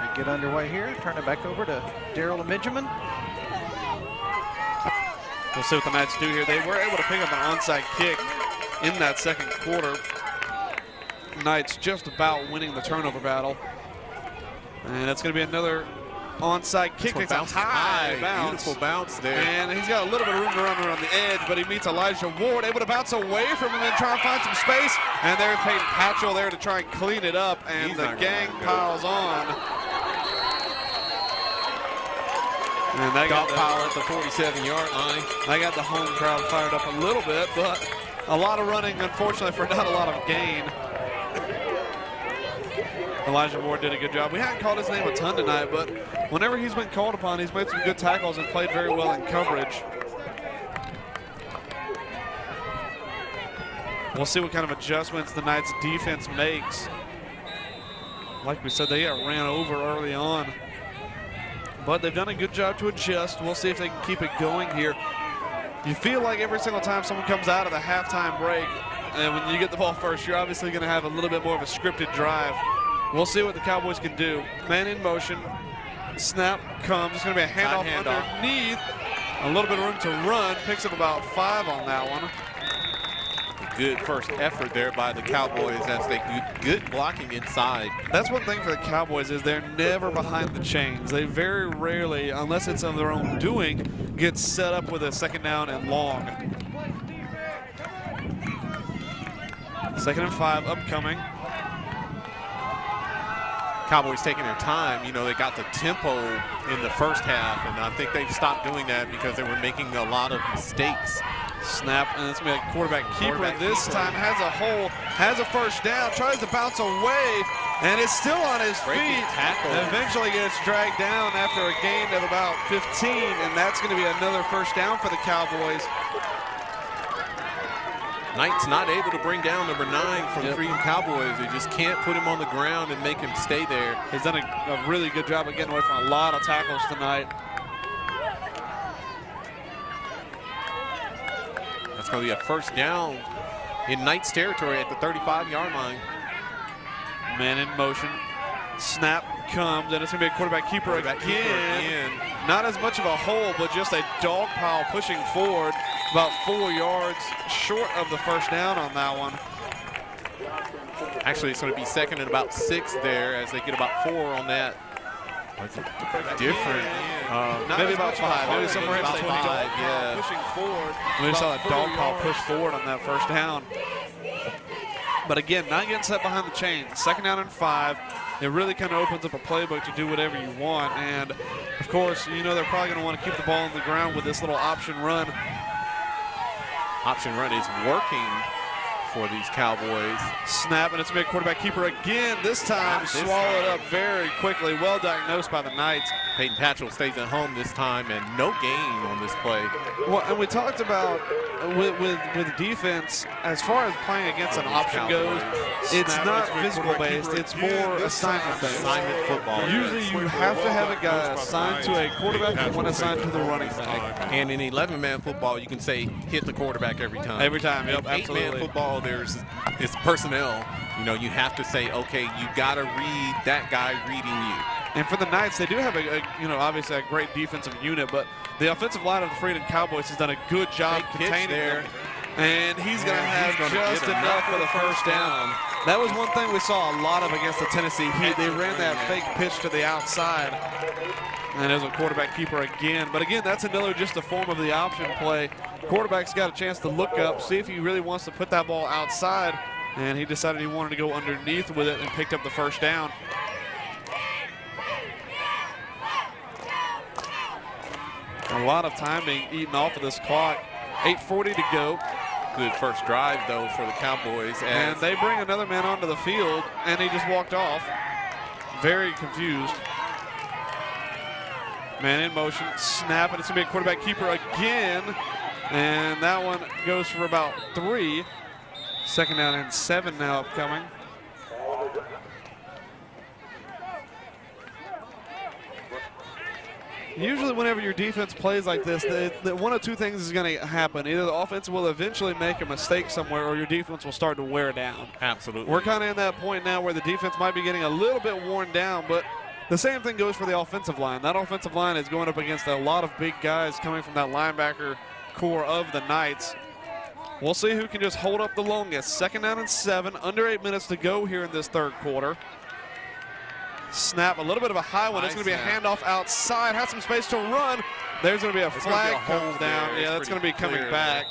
We get underway here. Turn it back over to Daryl and Benjamin. We'll see what the Knights do here. They were able to pick up an onside kick in that second quarter. Knights just about winning the turnover battle. And that's going to be another onside kick. It's a high bounce. Beautiful bounce there. And he's got a little bit of room to run around the edge, but he meets Elijah Ward, able to bounce away from him and try and find some space. And there's Peyton Patchell there to try and clean it up, and the gang piles on. And they got the pile at the 47-yard line. They got the home crowd fired up a little bit, but a lot of running, unfortunately, for not a lot of gain. Elijah Ward did a good job. We haven't called his name a ton tonight, but whenever he's been called upon, he's made some good tackles and played very well in coverage. We'll see what kind of adjustments the Knights defense makes. Like we said, they got ran over early on, but they've done a good job to adjust. We'll see if they can keep it going here. You feel like every single time someone comes out of the halftime break, and when you get the ball first, you're obviously going to have a little bit more of a scripted drive. We'll see what the Cowboys can do. Man in motion. Snap comes. It's going to be a handoff underneath. A little bit of room to run. Picks up about 5 on that one. Good first effort there by the Cowboys as they do good blocking inside. That's one thing for the Cowboys is they're never behind the chains. They very rarely, unless it's of their own doing, get set up with a second down and long. 2nd and 5 upcoming. Cowboys taking their time. You know, they got the tempo in the first half, and I think they've stopped doing that because they were making a lot of mistakes. Snap, and it's going to be a quarterback keeper. This time has a hole, has a first down, tries to bounce away, and is still on his feet. Tackle. Eventually gets dragged down after a gain of about 15, and that's going to be another first down for the Cowboys. Knights not able to bring down number 9 from the Freedom Cowboys. They just can't put him on the ground and make him stay there. He's done a really good job of getting away from a lot of tackles tonight. That's going to be a first down in Knights territory at the 35-yard line. Man in motion. Snap comes, and it's going to be a quarterback keeper again. Not as much of a hole, but just a dog pile pushing forward. About 4 yards short of the first down on that one. Actually, it's going to be 2nd and about 6 there as they get about 4 on that. That's different. Maybe about 5. Maybe somewhere in between. Yeah. Pushing forward. We saw a dog pile push forward on that first down. But again, not getting set behind the chains. 2nd down and 5. It really kind of opens up a playbook to do whatever you want. And, of course, you know they're probably going to want to keep the ball on the ground with this little option run. Option run is working for these Cowboys. Snap, and it's going to be a quarterback keeper again. This time swallowed up very quickly. Well diagnosed by the Knights. Peyton Patchell stays at home this time, and no gain on this play. Well, and we talked about with defense, as far as playing against an option goes, it's not physical based, it's more assignment based. Assignment football. Usually you have to have a guy assigned to a quarterback and one assigned to the running back. And in 11-man football, you can say hit the quarterback every time. Every time, yep, in absolutely. 8-man football, it's personnel. You know, you have to say, okay, you got to read that guy reading you. And for the Knights, they do have obviously a great defensive unit, but the offensive line of the Freedom Cowboys has done a good job containing there. And he's going to have just enough for the first down. That was one thing we saw a lot of against the Tennessee Heat. They ran that fake pitch to the outside. And there's a quarterback keeper again. But again, that's another just a form of the option play. Quarterback's got a chance to look up, see if he really wants to put that ball outside. And he decided he wanted to go underneath with it and picked up the first down. A lot of time being eaten off of this clock. 8:40 to go. Good first drive, though, for the Cowboys. And they bring another man onto the field, and he just walked off. Very confused. Man in motion, snap, and it's going to be a quarterback keeper again. And that one goes for about 3. Second down and 7 now upcoming. Usually whenever your defense plays like this, one of two things is going to happen. Either the offense will eventually make a mistake somewhere or your defense will start to wear down. Absolutely. We're kind of in that point now where the defense might be getting a little bit worn down, but the same thing goes for the offensive line. That offensive line is going up against a lot of big guys coming from that linebacker core of the Knights. We'll see who can just hold up the longest. Second down and 7, under 8 minutes to go here in this third quarter. Snap, a little bit of a high one. It's going to be a handoff outside. Has some space to run. There's going to be a flag comes down. Yeah, that's going to be coming back.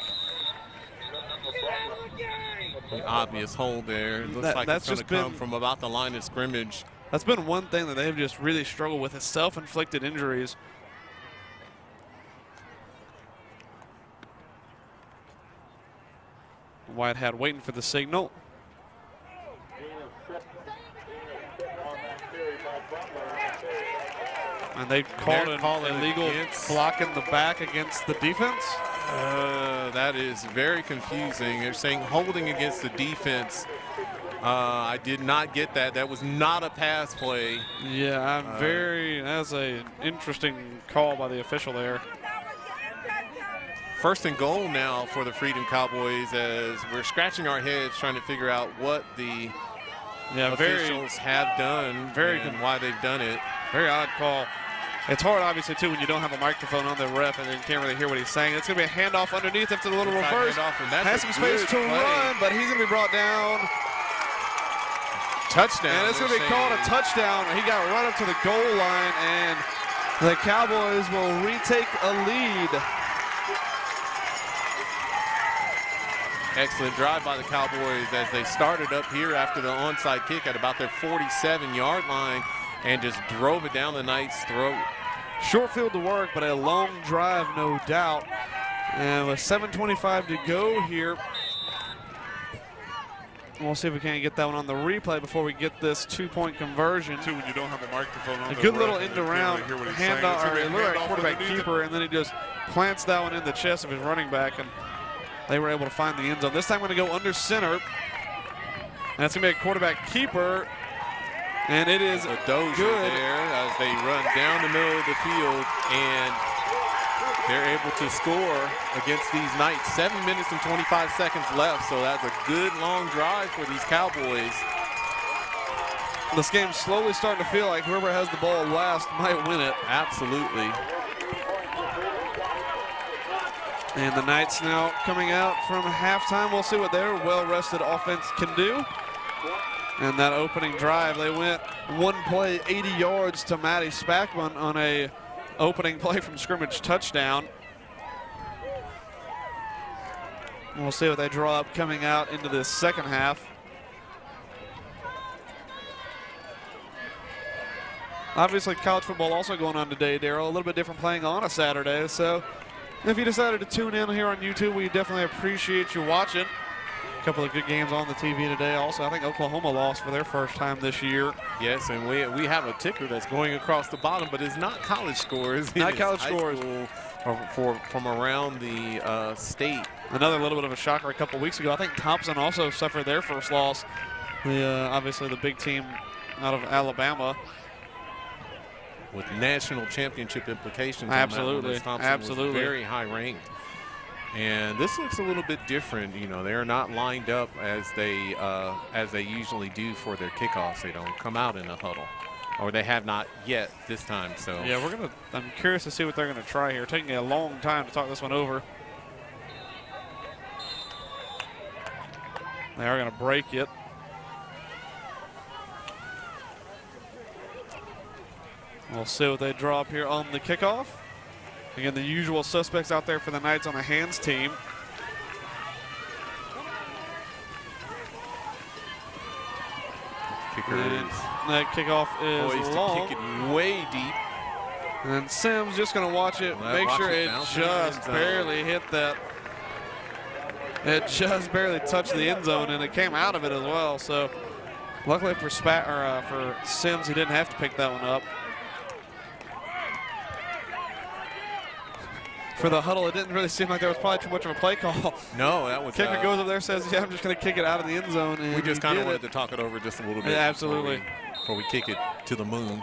The obvious hold there. It looks like it's going to come from about the line of scrimmage. That's been one thing that they've just really struggled with is self-inflicted injuries. Whitehead waiting for the signal. And they called an illegal block in the back against the defense. That is very confusing. They're saying holding against the defense. I did not get that. That was not a pass play. Yeah, that's an interesting call by the official there. First and goal now for the Freedom Cowboys as we're scratching our heads trying to figure out what the officials have done and why they've done it. Very odd call. It's hard, obviously, too, when you don't have a microphone on the ref and you can't really hear what he's saying. It's going to be a handoff underneath after the little reverse. Has some space to run, but he's going to be brought down. Touchdown. And it's going to be called a touchdown. He got right up to the goal line, and the Cowboys will retake a lead. Excellent drive by the Cowboys as they started up here after the onside kick at about their 47-yard line and just drove it down the Knights' throat. Short field to work, but a long drive, no doubt. And with 7:25 to go here, we'll see if we can't get that one on the replay before we get this 2-point conversion. Too, when you don't have a microphone on a good little end around handoff, or it looked like quarterback keeper, and then he just plants that one in the chest of his running back, and they were able to find the end zone. This time we're going to go under center, and it's going to be a quarterback keeper, and it is a dozer there as they run down the middle of the field, and they're able to score against these Knights. 7 minutes and 25 seconds left, so that's a good long drive for these Cowboys. This game's slowly starting to feel like whoever has the ball last might win it. Absolutely. And the Knights now coming out from halftime. We'll see what their well-rested offense can do. And that opening drive, they went one play, 80 yards to Matty Spackman on a opening play from scrimmage touchdown. We'll see what they draw up coming out into this second half. Obviously, college football also going on today, Darryl. A little bit different playing on a Saturday. So if you decided to tune in here on YouTube, we definitely appreciate you watching. A couple of good games on the TV today. Also, I think Oklahoma lost for their first time this year. Yes, and we have a ticker that's going across the bottom, but it's not college scores. Not college scores. From around the state. Another little bit of a shocker a couple weeks ago. I think Thompson also suffered their first loss. Obviously the big team out of Alabama. With national championship implications. Absolutely, Thompson was very high ranked. And this looks a little bit different. You know, they're not lined up as they usually do for their kickoffs. They don't come out in a huddle, or they have not yet this time. So yeah, I'm curious to see what they're gonna try here. Taking a long time to talk this one over. They are gonna break it. We'll see what they draw up here on the kickoff. Again, the usual suspects out there for the Knights on the hands team. Kicker And that kickoff is poised long. to kick it way deep. And Sims just going to watch it, Well, make watch sure it it bounce in the just end zone. barely hit that. It just barely touched the end zone, and it came out of it as well. So luckily for for Sims, he didn't have to pick that one up. For the huddle, it didn't really seem like there was probably too much of a play call. No, that was Kicker goes up there, says, "Yeah, I'm just going to kick it out of the end zone." And we just he kind of did wanted it. to talk it over just a little bit. Yeah, absolutely. Before we kick it to the moon.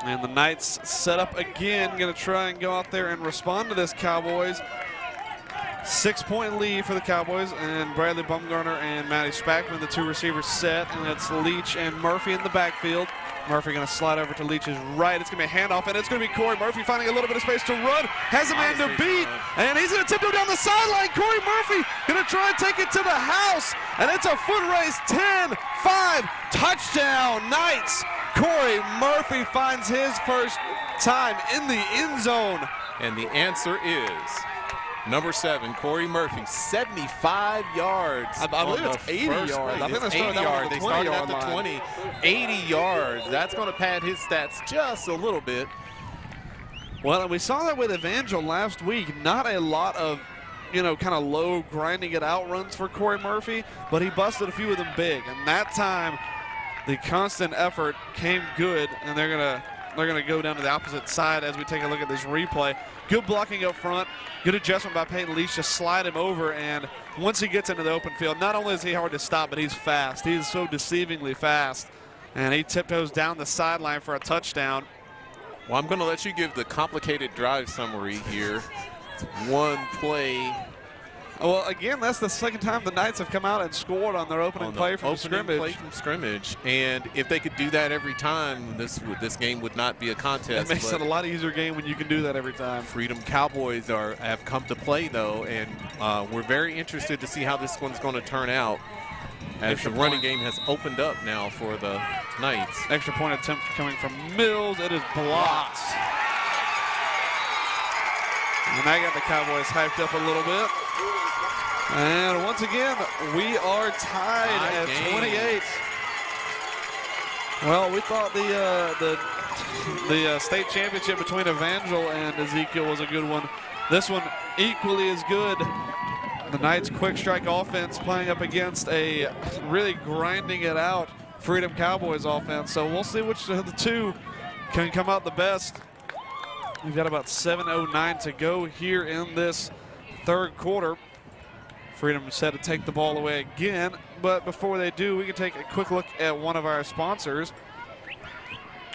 And the Knights set up again, going to try and go out there and respond to this Cowboys. 6-point lead for the Cowboys, and Bradley Bumgarner and Matty Spackman, the two receivers set, and it's Leach and Murphy in the backfield. Murphy going to slide over to Leach's right. It's going to be a handoff, and it's going to be Corey Murphy finding a little bit of space to run. Has a man to beat, and he's going to tiptoe down the sideline. Corey Murphy going to try and take it to the house, and it's a foot race. 10-5, touchdown, Knights. Corey Murphy finds his first time in the end zone. And the answer is number 7, Corey Murphy, 75 yards. I believe it's 80 yards. I think it's they 80 started yards. at They the started 20-yard at the line. 20, 80 yards. That's going to pad his stats just a little bit. Well, and we saw that with Evangel last week. Not a lot of, kind of low grinding it out runs for Corey Murphy, but he busted a few of them big. And that time, the constant effort came good, and they're gonna go down to the opposite side as we take a look at this replay. Good blocking up front, good adjustment by Peyton Leach to slide him over, and once he gets into the open field, not only is he hard to stop, but he's fast. He is so deceivingly fast, and he tiptoes down the sideline for a touchdown. Well, I'm going to let you give the complicated drive summary here. It's one play. Well, again, that's the second time the Knights have come out and scored on their opening play from scrimmage. And if they could do that every time, this game would not be a contest. It makes it a lot easier game when you can do that every time. Freedom Cowboys have come to play, though, and we're very interested to see how this one's going to turn out as the running game has opened up now for the Knights. Extra point attempt coming from Mills. It is blocked. And that got the Cowboys hyped up a little bit. And once again, we are tied at 28. Well, we thought the state championship between Evangel and Ezekiel was a good one. This one equally as good. The Knights' quick strike offense playing up against a really grinding it out Freedom Cowboys offense. So we'll see which of the two can come out the best. We've got about 7:09 to go here in this third quarter. Freedom set to take the ball away again, but before they do, we can take a quick look at one of our sponsors.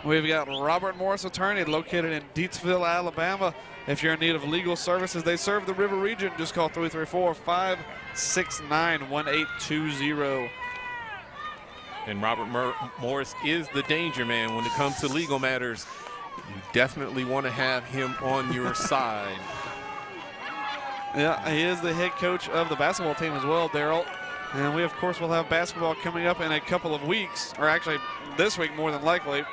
We've got Robert Morris Attorney, located in Deatsville, Alabama. If you're in need of legal services, they serve the River region. Just call 334-569-1820. And Robert Morris is the danger man when it comes to legal matters. You definitely want to have him on your side. Yeah, he is the head coach of the basketball team as well, Daryl. And we, of course, will have basketball coming up in a couple of weeks, or actually this week more than likely.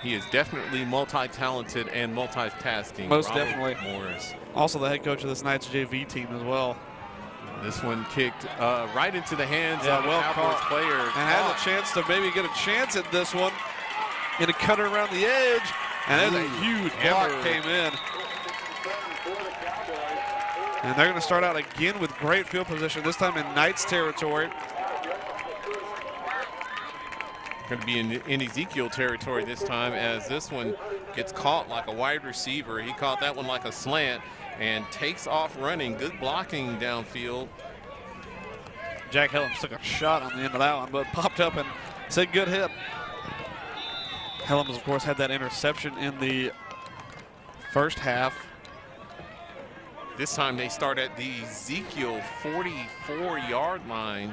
He is definitely multi-talented and multitasking. Most Robert definitely. Morris. Also the head coach of this Knights JV team as well. This one kicked right into the hands of the well Cowboys caught. player. And has a chance to maybe get a chance at this one. Going to cut it around the edge. And there's a huge block came in. And they're going to start out again with great field position, this time in Knights territory. Going to be in Ezekiel territory this time, as this one gets caught like a wide receiver. He caught that one like a slant and takes off running. Good blocking downfield. Jack Helms took a shot on the end of that one, but popped up and said good hit. Helms, of course, had that interception in the first half. This time they start at the Ezekiel 44-yard line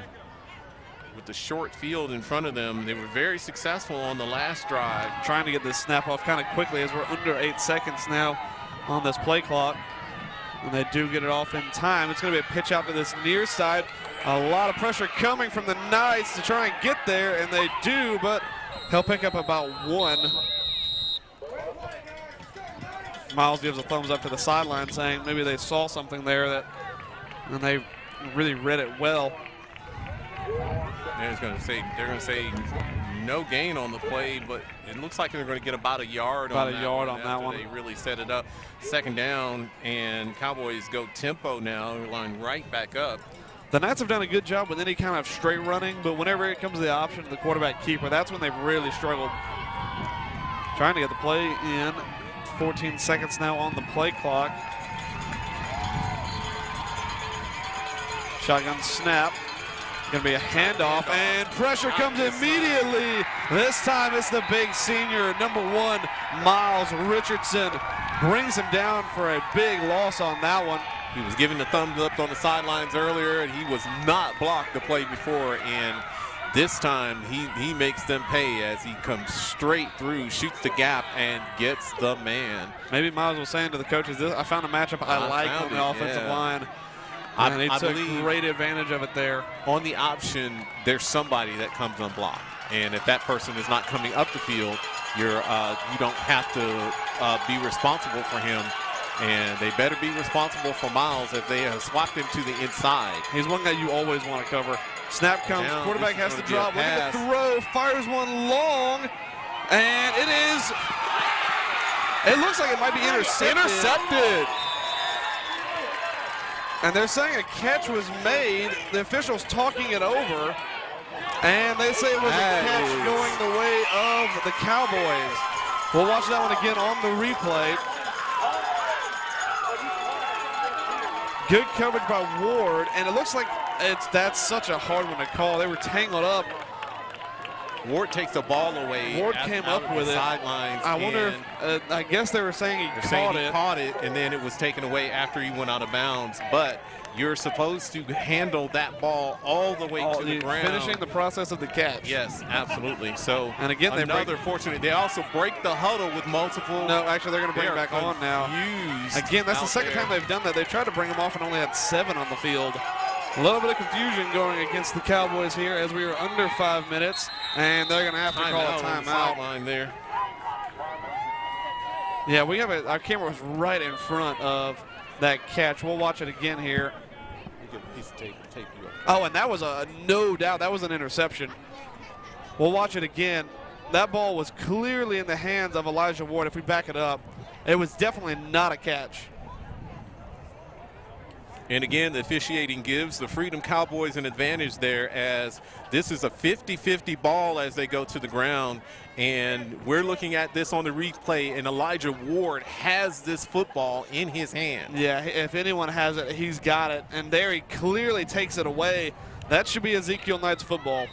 with the short field in front of them. They were very successful on the last drive. Trying to get this snap off kind of quickly as we're under 8 seconds now on this play clock. And they do get it off in time. It's going to be a pitch out to this near side. A lot of pressure coming from the Knights to try and get there, and they do, but He'll pick up about 1. Miles gives a thumbs up to the sideline saying maybe they saw something there and they really read it well. They're going to say no gain on the play, but it looks like they're going to get about a yard on that one. They really set it up. Second down, and Cowboys go tempo now. They're lining right back up. The Knights have done a good job with any kind of straight running, but whenever it comes to the option of the quarterback keeper, that's when they've really struggled. Trying to get the play in. 14 seconds now on the play clock. Shotgun snap. Going to be a handoff, and pressure comes immediately. This time it's the big senior, number 1, Miles Richardson. Brings him down for a big loss on that one. He was giving the thumbs up on the sidelines earlier, and he was not blocked the play before. And this time he makes them pay as he comes straight through, shoots the gap, and gets the man. Maybe Miles was saying to the coaches, I found a matchup I like on the offensive line. And he took great advantage of it there. On the option, there's somebody that comes unblocked. And if that person is not coming up the field, you don't have to be responsible for him. And they better be responsible for Miles if they have swapped him to the inside. He's one guy you always want to cover. Snap comes, quarterback has to drop. Look at the throw, fires one long, and it looks like it might be intercepted. And they're saying a catch was made. The officials talking it over, and they say it was a catch going the way of the Cowboys. We'll watch that one again on the replay. Good coverage by Ward, and it looks like that's such a hard one to call. They were tangled up. Ward takes the ball away. Ward came up with it. Sidelines. I wonder if, I guess they were saying he caught it, and then it was taken away after he went out of bounds. But you're supposed to handle that ball all the way to the ground. Finishing the process of the catch. Yes, absolutely. So, and again, fortunate. They also break the huddle with multiple. No, actually, they're going to bring it back on now. Again, that's the second time they've done that. They tried to bring him off and only had 7 on the field. A little bit of confusion going against the Cowboys here as we are under 5 minutes, and they're going to have to call a timeout. Line there. Yeah, we have our camera was right in front of that catch. We'll watch it again here. Oh, and that was no doubt, that was an interception. We'll watch it again. That ball was clearly in the hands of Elijah Ward. If we back it up, it was definitely not a catch. And again, the officiating gives the Freedom Cowboys an advantage there, as this is a 50-50 ball as they go to the ground. And we're looking at this on the replay, and Elijah Ward has this football in his hand. Yeah, if anyone has it, he's got it. And there he clearly takes it away. That should be Ezekiel Knights football.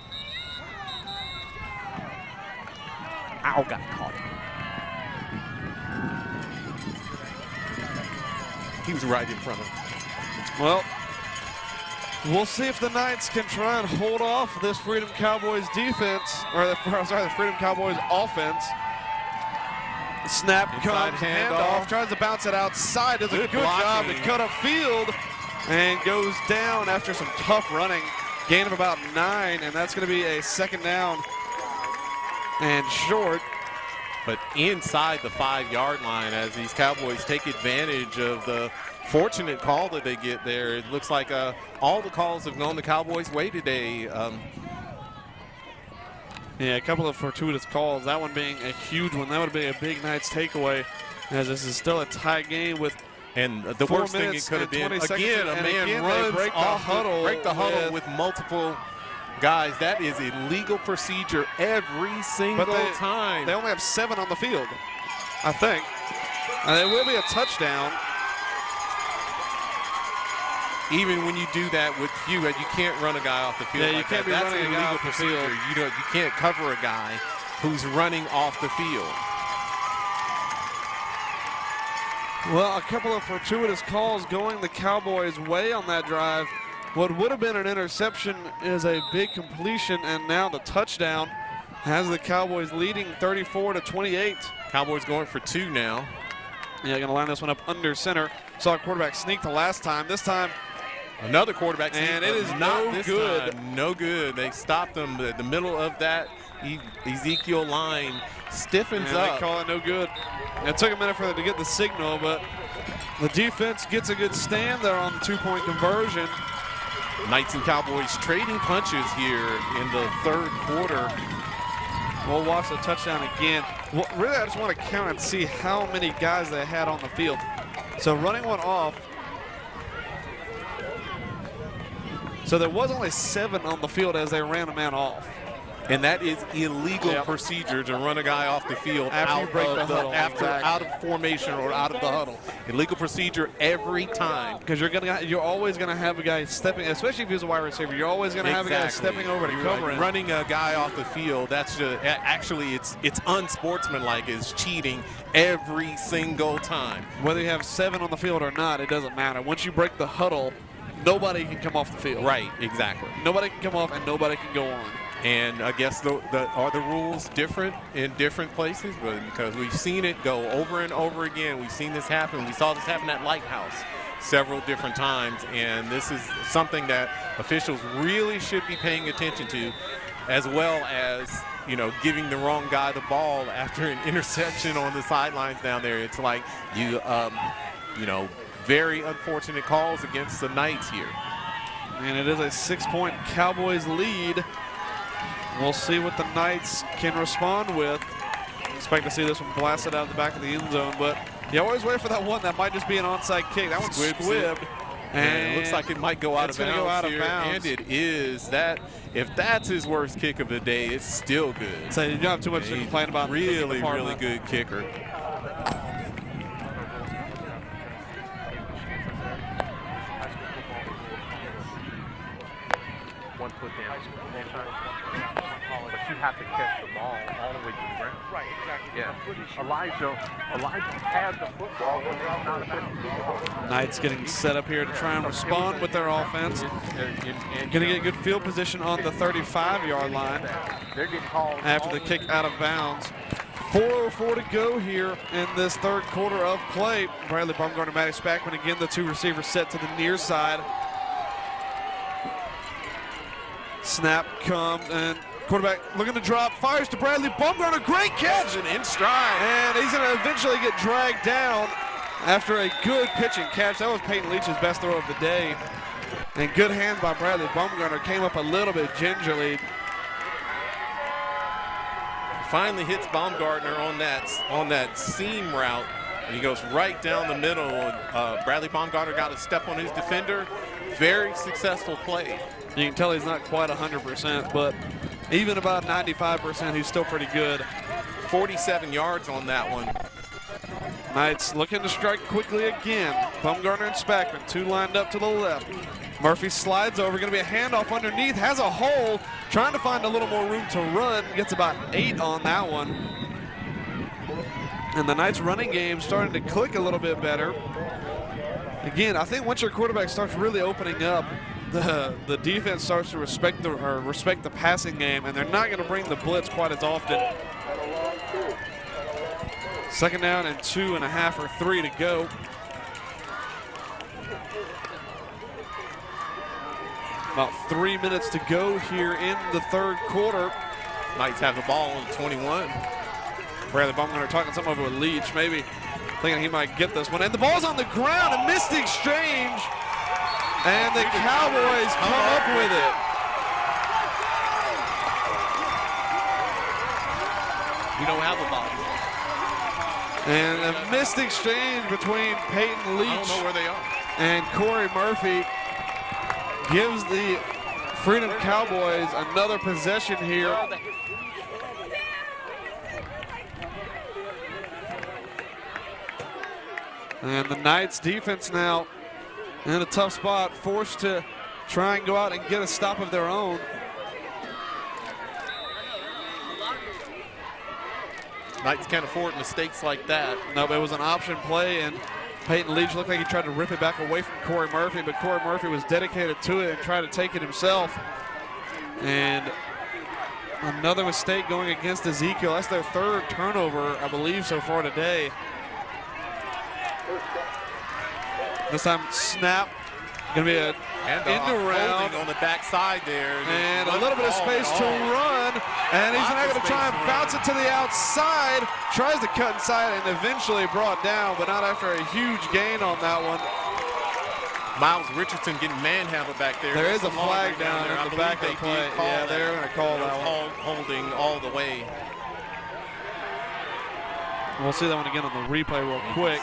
Ow, got caught. He was right in front of him. Well, we'll see if the Knights can try and hold off this Freedom Cowboys defense, or the Freedom Cowboys offense. Snap comes, handoff, tries to bounce it outside, does a good job to cut up field, and goes down after some tough running. Gain of about 9, and that's going to be a second down and short. But inside the 5-yard line, as these Cowboys take advantage of the fortunate call that they get there. It looks like all the calls have gone the Cowboys' way today. Yeah, a couple of fortuitous calls. That one being a huge one. That would be a big Knights takeaway, as this is still a tie game with. And the worst thing it could have been, again, a man runs break the huddle with multiple guys. That is illegal procedure every single time. They only have 7 on the field, I think. And it will be a touchdown. Even when you do that with few, you can't run a guy off the field. Yeah, you can't be running a guy off the field. You can't cover a guy who's running off the field. Well, a couple of fortuitous calls going the Cowboys' way on that drive. What would have been an interception is a big completion, and now the touchdown has the Cowboys leading 34-28. Cowboys going for 2 now. Yeah, going to line this one up under center. Saw a quarterback sneak the last time. This time, Another quarterback sneak, and it is not no this good. time. No good. They stopped him at the middle of that Ezekiel line. Stiffens And up. they call it no good. It took a minute for them to get the signal, but the defense gets a good stand there on the 2-point conversion. Knights and Cowboys trading punches here in the third quarter. We'll watch the touchdown again. Well, really, I just want to count and see how many guys they had on the field. So running one off. So there was only 7 on the field as they ran a man off. And that is illegal procedure to run a guy off the field After you break the huddle. out of formation or out of the huddle. Illegal procedure every time. Because you're always gonna have a guy stepping, especially if he's a wide receiver. You're always gonna have a guy stepping over to cover him. Running a guy off the field. That's just, actually it's unsportsmanlike. It's cheating every single time. Whether you have 7 on the field or not, it doesn't matter. Once you break the huddle, nobody can come off the field. Right, exactly. Nobody can come off and nobody can go on. And I guess are the rules different in different places? But because we've seen it go over and over again. We've seen this happen. We saw this happen at Lighthouse several different times. And this is something that officials really should be paying attention to, as well as, you know, giving the wrong guy the ball after an interception on the sidelines down there. It's like you know, very unfortunate calls against the Knights here. And it is a 6-point Cowboys lead. We'll see what the Knights can respond with. Expect to see this one blasted out of the back of the end zone, but you always wait for that one that might just be an onside kick. That one's squibbed. And it looks like it might go out of bounds. Go out of here, bounds. And it is. That, if that's his worst kick of the day, it's still good. So you don't have too much to complain about. Really, really good kicker. One foot down. But you have to catch the ball all the way to the ground. Right, exactly. Yeah. Elijah had the football, but they're not a Knights getting set up here to try and respond with their offense. Going to get good field position on the 35-yard line after the kick out of bounds. 4:04 to go here in this third quarter of play. Bradley Baumgartner, Matty Spackman, again the 2 receivers set to the near side. Snap comes and quarterback looking to drop, fires to Bradley Baumgartner, great catch and in stride. And he's going to eventually get dragged down after a good pitch and catch. That was Peyton Leach's best throw of the day. And good hands by Bradley Baumgartner, came up a little bit gingerly. Finally hits Baumgartner on that seam route. And he goes right down the middle. Bradley Baumgartner got a step on his defender. Very successful play. You can tell he's not quite 100%, but even about 95%, he's still pretty good. 47 yards on that one. Knights looking to strike quickly again. Baumgartner and Spackman, 2 lined up to the left. Murphy slides over, going to be a handoff underneath, has a hole, trying to find a little more room to run, gets about 8 on that one. And the Knights running game starting to click a little bit better. Again, I think once your quarterback starts really opening up, the defense starts to respect the passing game, and they're not going to bring the blitz quite as often. 2nd down and 2.5 or 3 to go. About 3 minutes to go here in the third quarter. Knights have the ball on 21. Bradley Baumgartner talking something over with Leach, maybe thinking he might get this one. And the ball's on the ground, a missed exchange. And the Cowboys come up with it. We don't have the ball. And a missed exchange between Peyton Leach I don't know where they are. and Corey Murphy gives the Freedom Cowboys another possession here. And the Knights defense now in a tough spot, forced to try and go out and get a stop of their own. Knights can't afford mistakes like that. No, but it was an option play, and Peyton Leach looked like he tried to rip it back away from Corey Murphy, but Corey Murphy was dedicated to it and tried to take it himself. And another mistake going against Ezekiel. That's their 3rd turnover, I believe, so far today. This time, snap, Going to be a and end around on the backside there. and a little bit of space to run, and he's now going to try and bounce it to the outside. Tries to cut inside and eventually brought down, but not after a huge gain on that one. Miles Richardson getting manhandled back there. There is a flag down there at the back of the play. Yeah, they're going to call that one. Holding all the way. We'll see that one again on the replay real quick.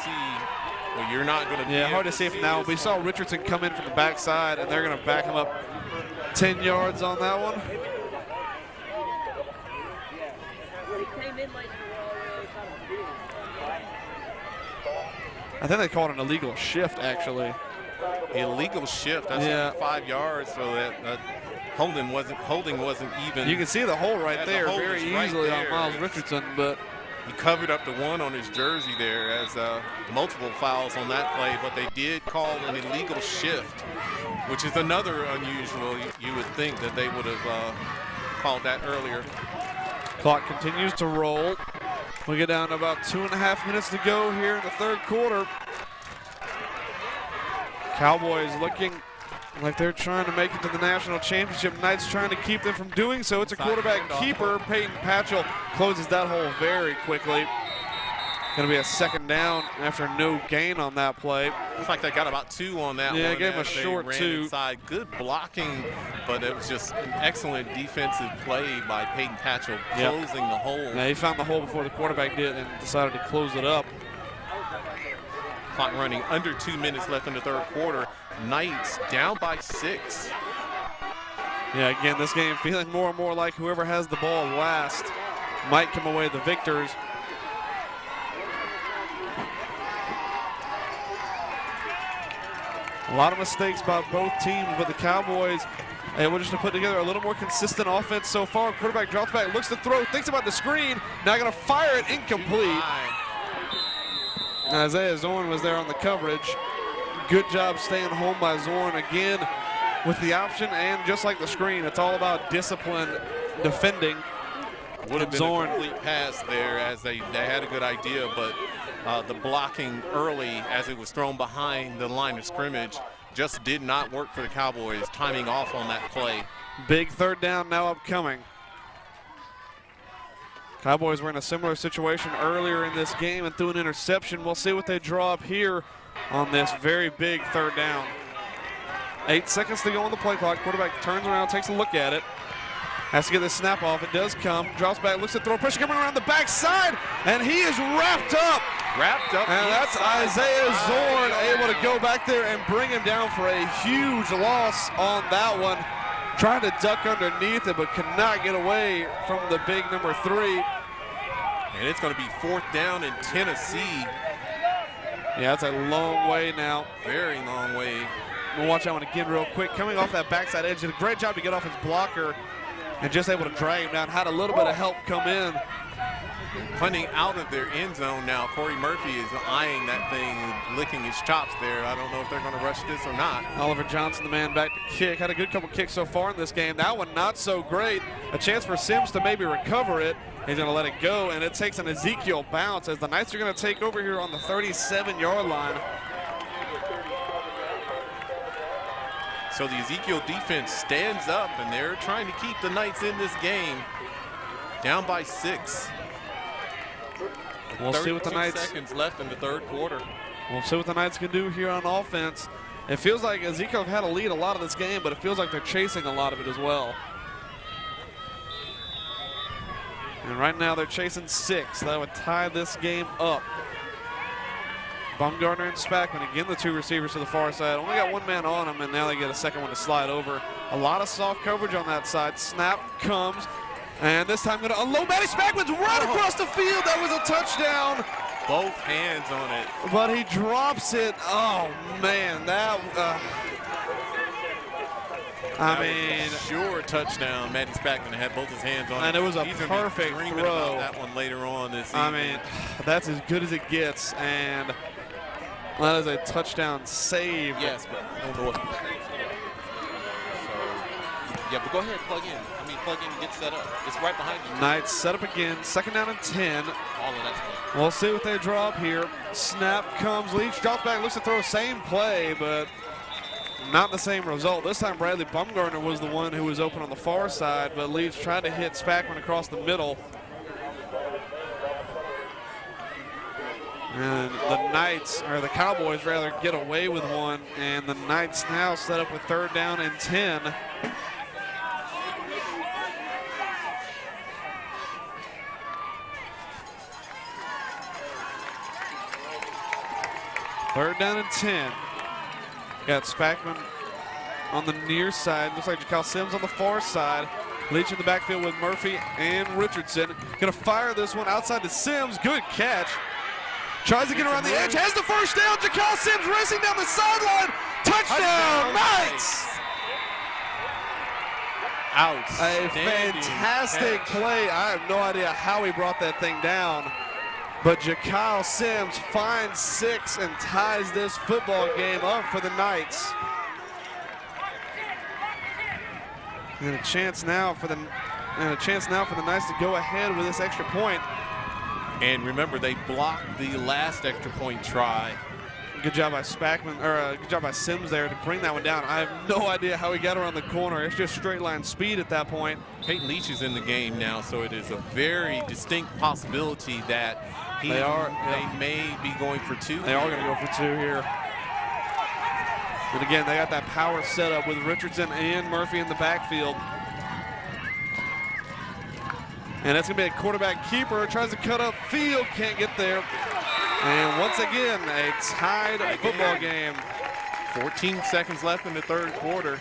Well, you're not going to. Yeah, hard to see from now. We saw Richardson come in from the backside, and they're going to back him up 10 yards on that one. I think they called an illegal shift, actually. Illegal shift. That's 5 yards, so that holding wasn't even. You can see the hole right there very easily on Miles Richardson, but he covered up the one on his jersey there as multiple fouls on that play, but they did call an illegal shift, which is another unusual. You would think that they would have called that earlier. Clock continues to roll. We get down to about 2.5 minutes to go here in the third quarter. Cowboys looking like they're trying to make it to the national championship. Knights trying to keep them from doing so. It's a quarterback keeper. Peyton Patchell closes that hole very quickly. Going to be a second down after no gain on that play. Looks like they got about 2 on that one. Yeah, gave him a short 2. Inside. Good blocking, but it was just an excellent defensive play by Peyton Patchell closing the hole. Yeah, he found the hole before the quarterback did and decided to close it up. Clock running, under 2 minutes left in the third quarter. Knights down by 6. Yeah, again, this game feeling more and more like whoever has the ball last might come away the victors. A lot of mistakes by both teams, but the Cowboys able just to put together a little more consistent offense so far. Quarterback drops back, looks to throw, thinks about the screen, now going to fire it incomplete. Isaiah Zorn was there on the coverage. Good job staying home by Zorn again with the option, and just like the screen, it's all about discipline defending. Would have been a complete pass there as they had a good idea, but the blocking early as it was thrown behind the line of scrimmage just did not work for the Cowboys, timing off on that play. Big third down now upcoming. Cowboys were in a similar situation earlier in this game and threw an interception. We'll see what they draw up here on this very big third down. 8 seconds to go on the play clock. Quarterback turns around, takes a look at it. Has to get the snap off. It does come. Drops back, looks at throw. Pressure coming around the backside, and he is wrapped up. And that's Isaiah Zorn able to go back there and bring him down for a huge loss on that one. Trying to duck underneath it, but could not get away from the big number 3. And it's going to be 4th down in Tennessee. Yeah, that's a long way now. Very long way. We'll watch that one again real quick. Coming off that backside edge, did a great job to get off his blocker and just able to drag him down. Had a little bit of help come in. Punting out of their end zone now. Corey Murphy is eyeing that thing, licking his chops there. I don't know if they're going to rush this or not. Oliver Johnson, the man back to kick. Had a good couple kicks so far in this game. That one not so great. A chance for Sims to maybe recover it. He's going to let it go, and it takes an Ezekiel bounce as the Knights are going to take over here on the 37-yard line. So the Ezekiel defense stands up, and they're trying to keep the Knights in this game. Down by 6. We'll see what the Knights. Seconds left in the third quarter. We'll see what the Knights can do here on offense. It feels like Ezekiel had a lead a lot of this game, but it feels like they're chasing a lot of it as well. And right now they're chasing 6. That would tie this game up. Baumgartner and Spackman, again the 2 receivers to the far side. Only got 1 man on them, and now they get a second one to slide over. A lot of soft coverage on that side. Snap comes, and this time going to unload. Matty Spackman's right across the field. That was a touchdown. Both hands on it. But he drops it. Oh, man. That mean, sure touchdown. Matty Spackman had both his hands on it. And it was a He's perfect gonna be dreaming throw. about that one later on this season. I mean, that's as good as it gets, and that is a touchdown save. Yes, but I don't know what. Yeah, but go ahead, plug in. I mean, plug in and get set up. It's right behind you. Knights set up again. 2nd down and 10. All of that's good. We'll see what they draw up here. Snap comes. Leach drops back. Looks to throw. Same play, but Not the same result. This time Bradley Bumgarner was the one who was open on the far side, but Leeds tried to hit Spackman across the middle. And the Knights, or the Cowboys rather, get away with one, and the Knights now set up with 3rd down and 10. Third down and 10. Got Spackman on the near side. Looks like Jacal Sims on the far side. Leach in the backfield with Murphy and Richardson. Gonna fire this one outside to Sims. Good catch. Tries to get around the edge. Has the first down. Jacal Sims racing down the sideline. Touchdown, Knights! A fantastic play. I have no idea how he brought that thing down. But Jacal Sims finds 6 and ties this football game up for the Knights. And a chance now for the Knights to go ahead with this extra point. And remember, they blocked the last extra point try. Good job by Spackman, or good job by Sims there to bring that one down. I have no idea how he got around the corner. It's just straight line speed at that point. Peyton Leach is in the game now, so it is a very distinct possibility that they may be going for 2. They are going to go for 2 here. And again, they got that power set up with Richardson and Murphy in the backfield. And that's going to be a quarterback keeper. Tries to cut up field, can't get there. And once again, a tied football game. 14 seconds left in the 3rd quarter.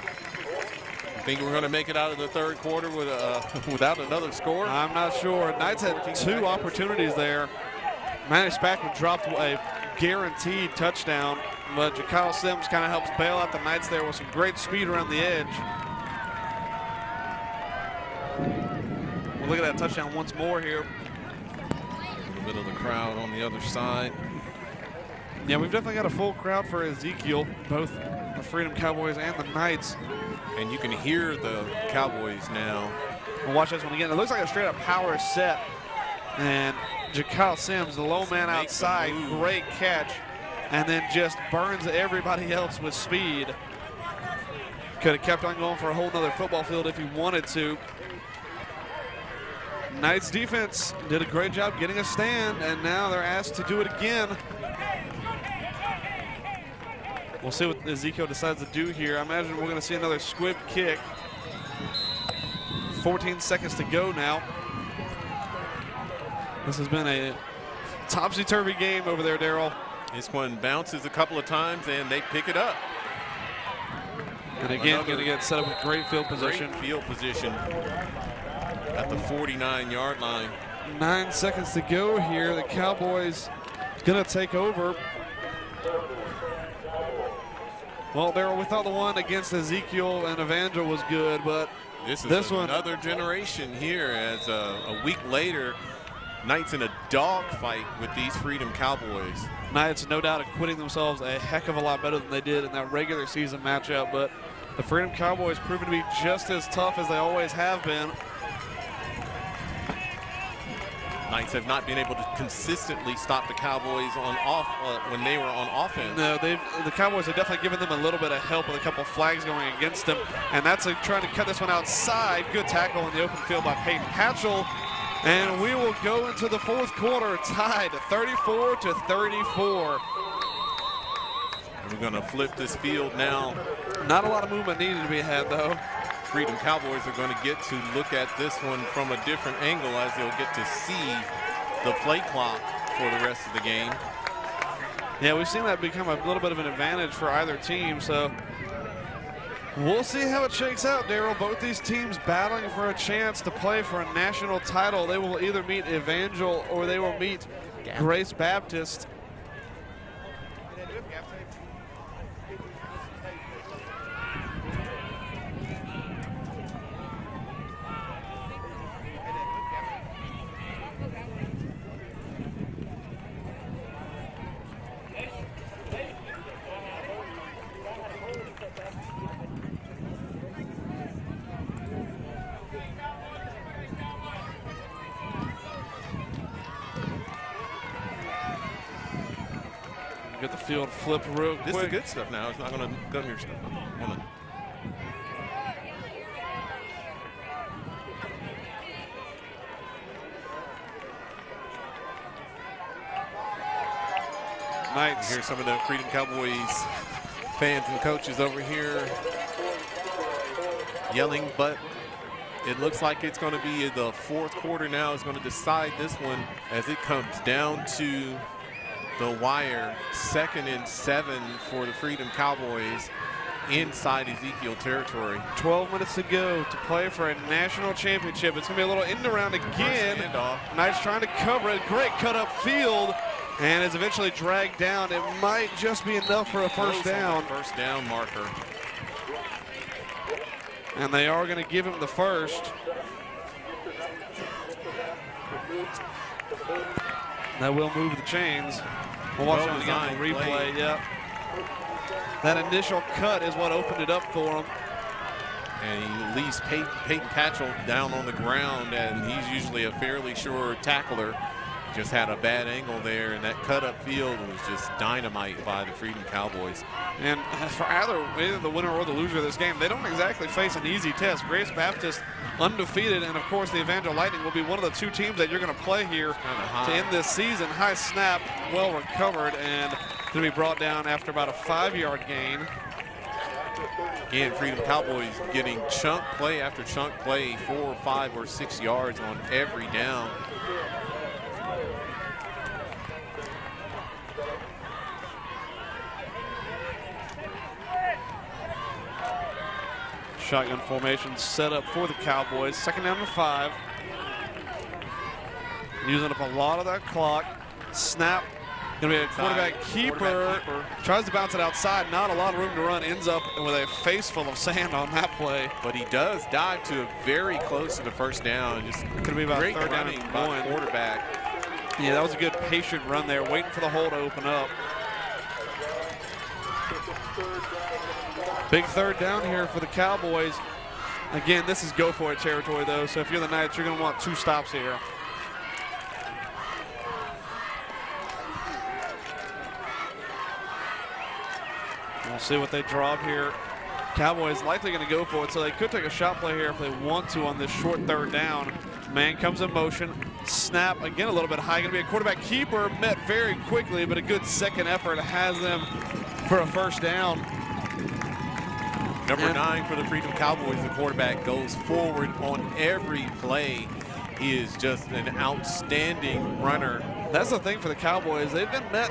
Think we're going to make it out of the 3rd quarter with without another score? I'm not sure. Knights had 2 opportunities there. Manny Spackman dropped a guaranteed touchdown, but Jacal Sims kind of helps bail out the Knights there with some great speed around the edge. We'll look at that touchdown once more here. A little bit of the crowd on the other side. Yeah, we've definitely got a full crowd for Ezekiel, both the Freedom Cowboys and the Knights. And you can hear the Cowboys now. We'll watch this one again. It looks like a straight up power set. And Jacal Sims, the low man outside, great catch. And then just burns everybody else with speed. Could have kept on going for a whole nother football field if he wanted to. Knights defense did a great job getting a stand, and now they're asked to do it again. We'll see what Ezekiel decides to do here. I imagine we're going to see another squib kick. 14 seconds to go now. This has been a topsy-turvy game over there, Darryl. This one bounces a couple of times, and they pick it up. And again, going to get set up with great field position. Great field position at the 49-yard line. 9 seconds to go here. The Cowboys going to take over. Well, Darryl, we thought the one against Ezekiel and Evangel was good, but this one, another generation here as a week later, Knights in a dogfight with these Freedom Cowboys. Knights, no doubt, acquitting themselves a heck of a lot better than they did in that regular season matchup, but the Freedom Cowboys proven to be just as tough as they always have been. Knights have not been able to consistently stop the Cowboys on when they were on offense. No, the Cowboys have definitely given them a little bit of help with a couple of flags going against them, and that's trying to cut this one outside. Good tackle in the open field by Peyton Hatchell, and we will go into the 4th quarter tied 34-34. We're going to flip this field now. Not a lot of movement needed to be had, though. Freedom Cowboys are going to get to look at this one from a different angle as they'll get to see the play clock for the rest of the game. Yeah, we've seen that become a little bit of an advantage for either team, so we'll see how it shakes out, Darryl. Both these teams battling for a chance to play for a national title. They will either meet Evangel or they will meet Grace Baptist. Get the field flipped real quick. This is good stuff now. It's not going to gun your stuff. Knights. Here's some of the Freedom Cowboys fans and coaches over here yelling, but it looks like it's going to be the fourth quarter now is going to decide this one as it comes down to the wire. 2nd and 7 for the Freedom Cowboys inside Ezekiel territory. 12 minutes to go to play for a national championship. It's going to be a little end around again. Knights trying to cover it. Great cut up field. And it's eventually dragged down. It might just be enough for a first down. First down marker. And they are going to give him the first. That will move the chains. We'll watch it again on the replay. Yep. That initial cut is what opened it up for him. And he leaves Peyton Patchell down on the ground, and he's usually a fairly sure tackler. Just had a bad angle there, and that cut-up field was just dynamite by the Freedom Cowboys. And for either the winner or the loser of this game, they don't exactly face an easy test. Grace Baptist undefeated, and of course the Evangel Lightning will be one of the 2 teams that you're going to play here to end this season. High snap, well recovered, and going to be brought down after about a 5-yard gain. Again, Freedom Cowboys getting chunk play after chunk play, 4 or 5 or 6 yards on every down. Shotgun formation set up for the Cowboys. 2nd down and 5. Using up a lot of that clock. Snap. Going to be a quarterback keeper. Tries to bounce it outside. Not a lot of room to run. Ends up with a face full of sand on that play. But he does dive to very close to the first down. Just going to be about great 3rd down running and by 1. the quarterback. Yeah, that was a good patient run there. Waiting for the hole to open up. Big 3rd down here for the Cowboys. Again, this is go for it territory though, so if you're the Knights, you're going to want 2 stops here. We'll see what they draw up here. Cowboys likely going to go for it, so they could take a shot play here if they want to on this short 3rd down. Man comes in motion. Snap, again a little bit high. Going to be a quarterback keeper, met very quickly, but a good 2nd effort has them for a first down. Number 9 for the Freedom Cowboys, the quarterback goes forward on every play. He is just an outstanding runner. That's the thing for the Cowboys. They've been met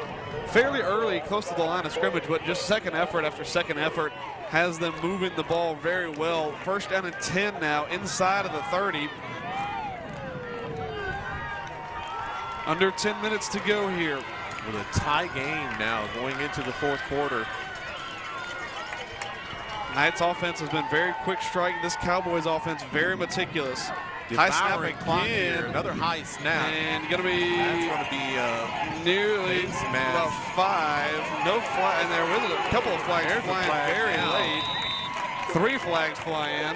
fairly early, close to the line of scrimmage, but just 2nd effort after 2nd effort has them moving the ball very well. First down and 10 now, inside of the 30. Under 10 minutes to go here. With a tie game now going into the 4th quarter. Knights offense has been very quick striking. This Cowboys offense very meticulous. High snap again. Another high snap. And going to be, that's going to be nearly about 5. No flag, and there was a couple of flags flying very late. 3 flags fly in.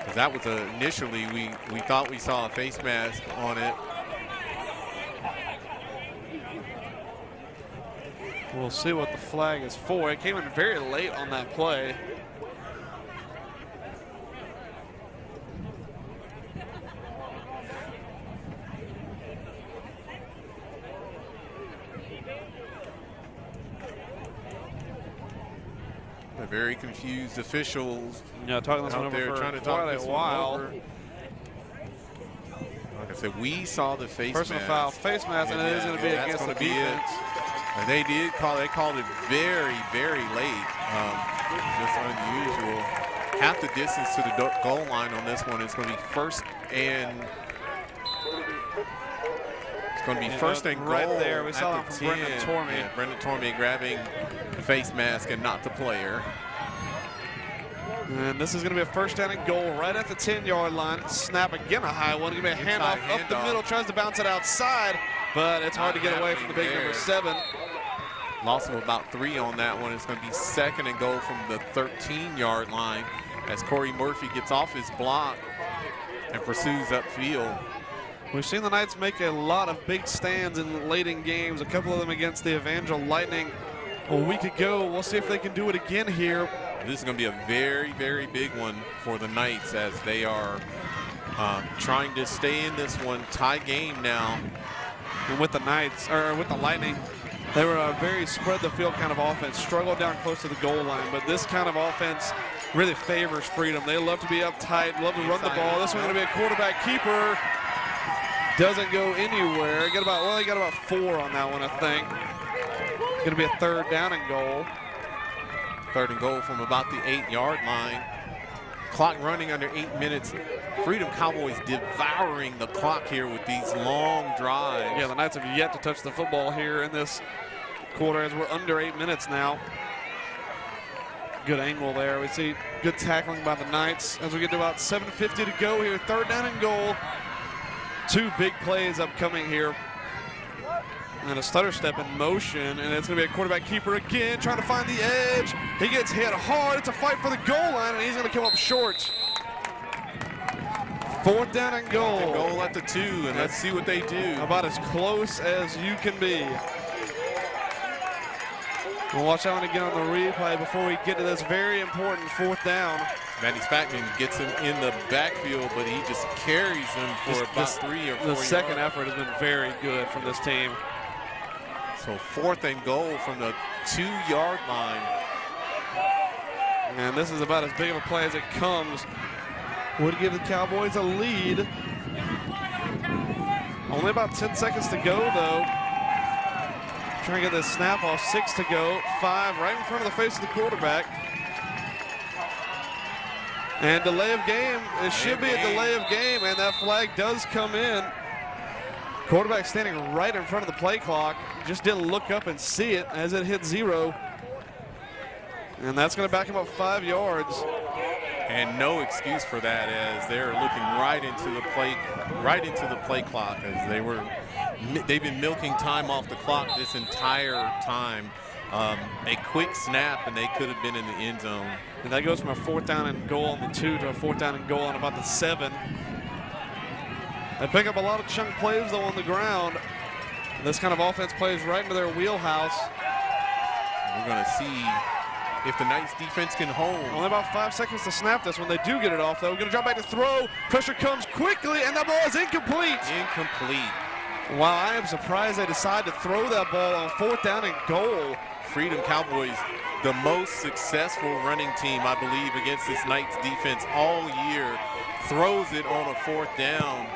Because that was initially, we thought we saw a face mask on it. We'll see what the flag is for. It came in very late on that play. A very confused officials. Yeah, talking this one over for trying to quite talk a while. Like I said, we saw the face personal mask. Foul, face mask, and it is going to be against the defense. And they called it very, very late. Just unusual. Half the distance to the goal line on this one is going to be first and goal right there. We saw that from 10. Brendan Tormey. Yeah, Brendan Tormey grabbing the face mask and not the player. And this is going to be a first down and goal right at the 10-yard line. Snap again, a high one. Going to be a handoff up the middle. Tries to bounce it outside, but it's hard to get away from the big number 7. Loss of about 3 on that one. It's going to be 2nd and goal from the 13-yard line as Corey Murphy gets off his block and pursues upfield. We've seen the Knights make a lot of big stands in late in games, a couple of them against the Evangel Lightning a week ago. We'll see if they can do it again here. This is going to be a very, very big one for the Knights as they are trying to stay in this one. Tie game now. And with the Knights, or with the Lightning, They were a very spread the field kind of offense, struggled down close to the goal line, but this kind of offense really favors Freedom. They love to be uptight, love to run the ball. This one's going to be a quarterback keeper. Doesn't go anywhere. He got about 4 on that one, I think. Going to be a 3rd down and goal. 3rd and goal from about the 8-yard line. Clock running under 8 minutes. Freedom Cowboys devouring the clock here with these long drives. Yeah, the Knights have yet to touch the football here in this quarter as we're under 8 minutes now. Good angle there. We see good tackling by the Knights as we get to about 7:50 to go here. 3rd down and goal. 2 big plays upcoming here. And a stutter step in motion, and it's going to be a quarterback keeper again, trying to find the edge. He gets hit hard. It's a fight for the goal line, and he's going to come up short. 4th down and goal. Goal at the 2, and let's see what they do. About as close as you can be. We'll watch that one again on the replay before we get to this very important 4th down. Matty Spackman gets him in the backfield, but he just carries him for about 3 or 4 yards. The second effort has been very good from this team. So 4th and goal from the 2-yard line. And this is about as big of a play as it comes. Would give the Cowboys a lead. Only about 10 seconds to go, though. Trying to get this snap off. 6 to go. 5 right in front of the face of the quarterback. And delay of game. It should be a delay of game, and that flag does come in. Quarterback standing right in front of the play clock. Just didn't look up and see it as it hit 0. And that's going to back him up 5 yards. And no excuse for that, as they're looking right into the play clock, as they've been milking time off the clock this entire time. A quick snap and they could have been in the end zone. And that goes from a 4th down and goal on the 2 to a 4th down and goal on about the 7. They pick up a lot of chunk plays though on the ground. And this kind of offense plays right into their wheelhouse. We're going to see if the Knights defense can hold. Only about 5 seconds to snap this when they do get it off though. We're going to drop back to throw. Pressure comes quickly and that ball is incomplete. Incomplete. Wow, I am surprised they decided to throw that ball on 4th down and goal. Freedom Cowboys, the most successful running team, I believe, against this Knights defense all year, throws it on a 4th down.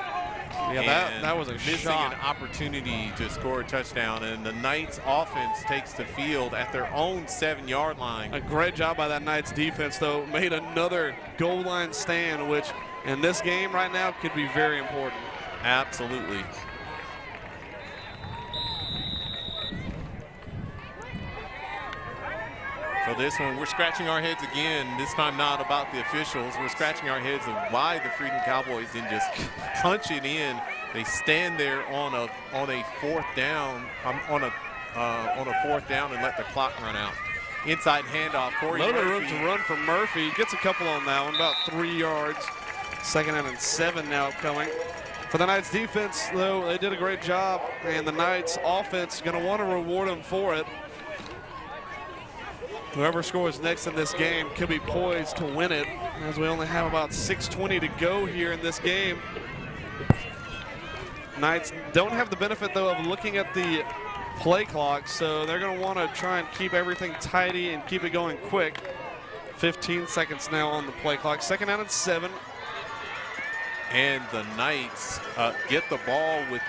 Yeah, that was a missing shot. An opportunity to score a touchdown, and the Knights offense takes the field at their own 7-yard line. A great job by that Knights defense, though. Made another goal line stand, which in this game right now could be very important. Absolutely. So this one, we're scratching our heads again, this time not about the officials. We're scratching our heads of why the Freedom Cowboys didn't just punch it in. They stand there on a 4th down, on a 4th down and let the clock run out. Inside handoff, Corey Murphy. A little bit of room to run for Murphy. Gets a couple on that one, about 3 yards. 2nd down and 7 now coming. For the Knights defense, though, they did a great job, and the Knights offense going to want to reward them for it. Whoever scores next in this game could be poised to win it, as we only have about 6:20 to go here in this game. Knights don't have the benefit, though, of looking at the play clock, so they're going to want to try and keep everything tidy and keep it going quick. 15 seconds now on the play clock. 2nd down and 7. And the Knights get the ball with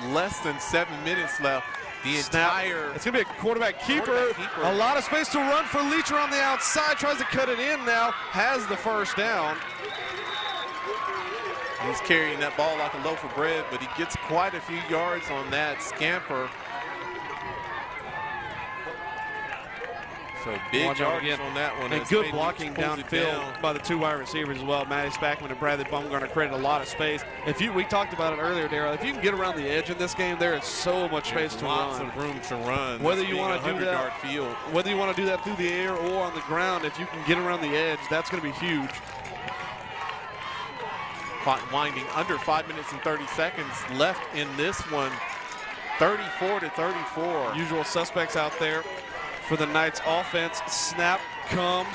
less than 7 minutes left. It's going to be a quarterback keeper. A lot of space to run for Leacher on the outside. Tries to cut it in now. Has the 1st down. He's carrying that ball like a loaf of bread, but he gets quite a few yards on that scamper. So big yards on that one. And good blocking downfield by the 2 wide receivers as well. Matty Spackman and Bradley Baumgartner created a lot of space. We talked about it earlier, Darryl. If you can get around the edge in this game, there is so much space to run. Lots of room to run. Whether you want to do that, field. Whether you want to do that through the air or on the ground, if you can get around the edge, that's going to be huge. Clock winding under 5 minutes and 30 seconds left in this one. 34-34. Usual suspects out there for the Knights offense. Snap comes.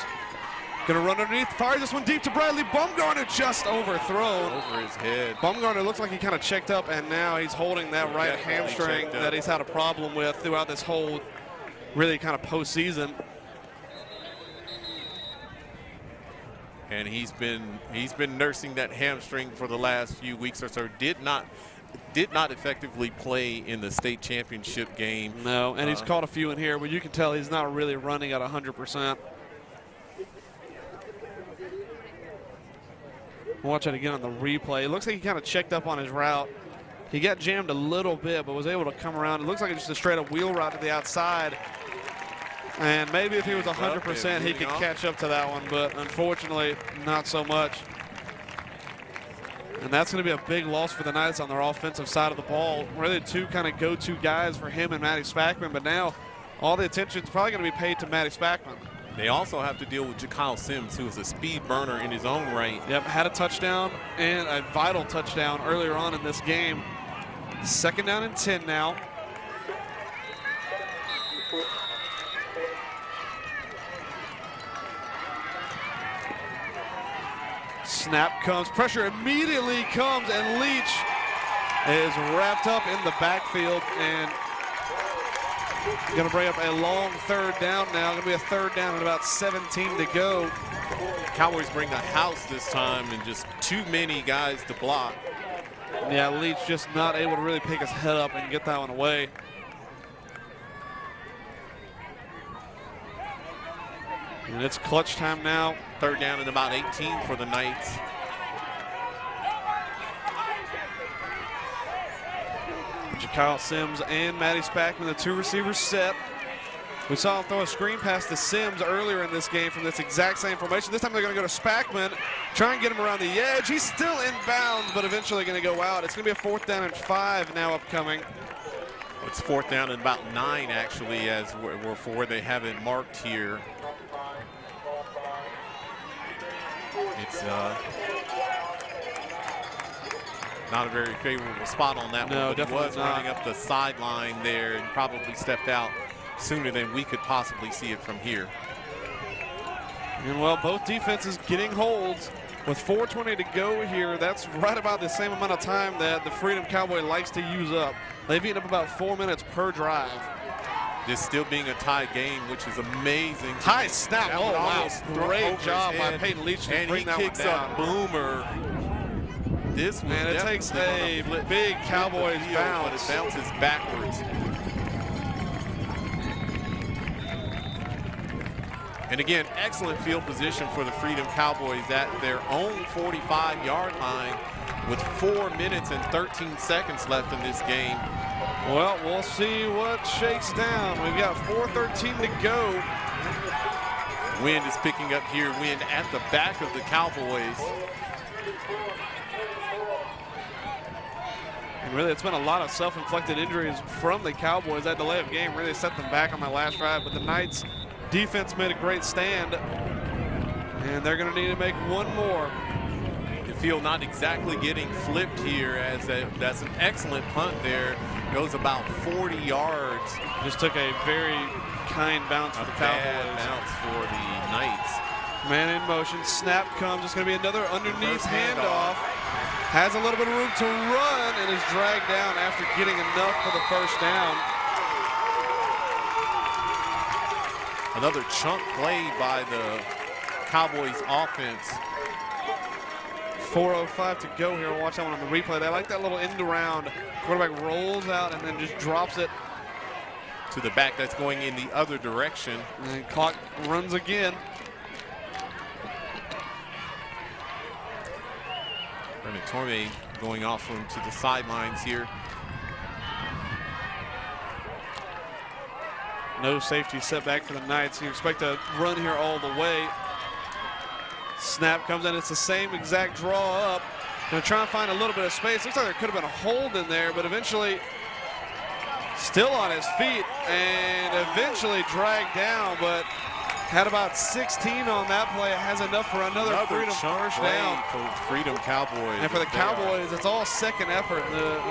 Gonna run underneath, fires this one deep to Bradley. Bumgarner just overthrown. Over his head. Bumgarner looks like he kind of checked up, and now he's holding that right hamstring that he's had a problem with throughout this whole really kind of postseason. And he's been nursing that hamstring for the last few weeks or so. Did not effectively play in the state championship game. No, and he's caught a few in here, but you can tell he's not really running at 100%. Watch it again on the replay. It looks like he kind of checked up on his route. He got jammed a little bit, but was able to come around. It looks like it's just a straight up wheel route to the outside. And maybe if he was 100%, he could catch up to that one, but unfortunately, not so much. And that's going to be a big loss for the Knights on their offensive side of the ball. Really two kind of go-to guys for him and Matty Spackman, but now all the attention is probably going to be paid to Matty Spackman. They also have to deal with Kyle Sims, who is a speed burner in his own right. Yep, had a touchdown and a vital touchdown earlier on in this game. 2nd down and 10 now. Snap comes, pressure immediately comes, and Leach is wrapped up in the backfield and going to bring up a long 3rd down now. Going to be a 3rd down and about 17 to go. Cowboys bring the house this time and just too many guys to block. Yeah, Leach just not able to really pick his head up and get that one away. And it's clutch time now. 3rd down and about 18 for the Knights. Kyle Sims and Matty Spackman, the 2 receivers set. We saw him throw a screen pass to Sims earlier in this game from this exact same formation. This time they're going to go to Spackman, try and get him around the edge. He's still in bounds, but eventually going to go out. It's going to be a 4th down and 5 now upcoming. It's 4th down and about 9 actually, as we're for where they have it marked here. It's not a very favorable spot on that one, but he was running up the sideline there and probably stepped out sooner than we could possibly see it from here. And well, both defenses getting holds with 4:20 to go here. That's right about the same amount of time that the Freedom Cowboy likes to use up. They've eaten up about 4 minutes per drive. This still being a tie game, which is amazing. High snap. Oh, wow. Great job by Peyton Leach to bring that one down. And he kicks up Boomer. This man, it takes a big Cowboys bounce. But it bounces backwards. And again, excellent field position for the Freedom Cowboys at their own 45-yard line with 4 minutes and 13 seconds left in this game. Well, we'll see what shakes down. We've got 4:13 to go. Wind is picking up here. Wind at the back of the Cowboys. And really, it's been a lot of self-inflicted injuries from the Cowboys. That delay of game really set them back on that last drive, but the Knights defense made a great stand, and they're going to need to make one more. The field not exactly getting flipped here, as that's an excellent punt there. Goes about 40 yards. Just took a very kind bounce for the Cowboys. Bounce for the Knights. Man in motion, snap comes. It's going to be another underneath handoff. Has a little bit of room to run and is dragged down after getting enough for the 1st down. Another chunk play by the Cowboys offense. 4:05 to go here. We'll watch that one on the replay. They like that little end around. Quarterback rolls out and then just drops it to the back. That's going in the other direction. And clock runs again. Brennan Torme going off to the sidelines here. No safety setback for the Knights. You expect to run here all the way. Snap comes in. It's the same exact draw up. Going to try and find a little bit of space. Looks like there could have been a hold in there, but eventually still on his feet and eventually dragged down, but had about 16 on that play. Has enough for another Freedom first down. For Freedom Cowboys. And for the Cowboys, it's all second effort.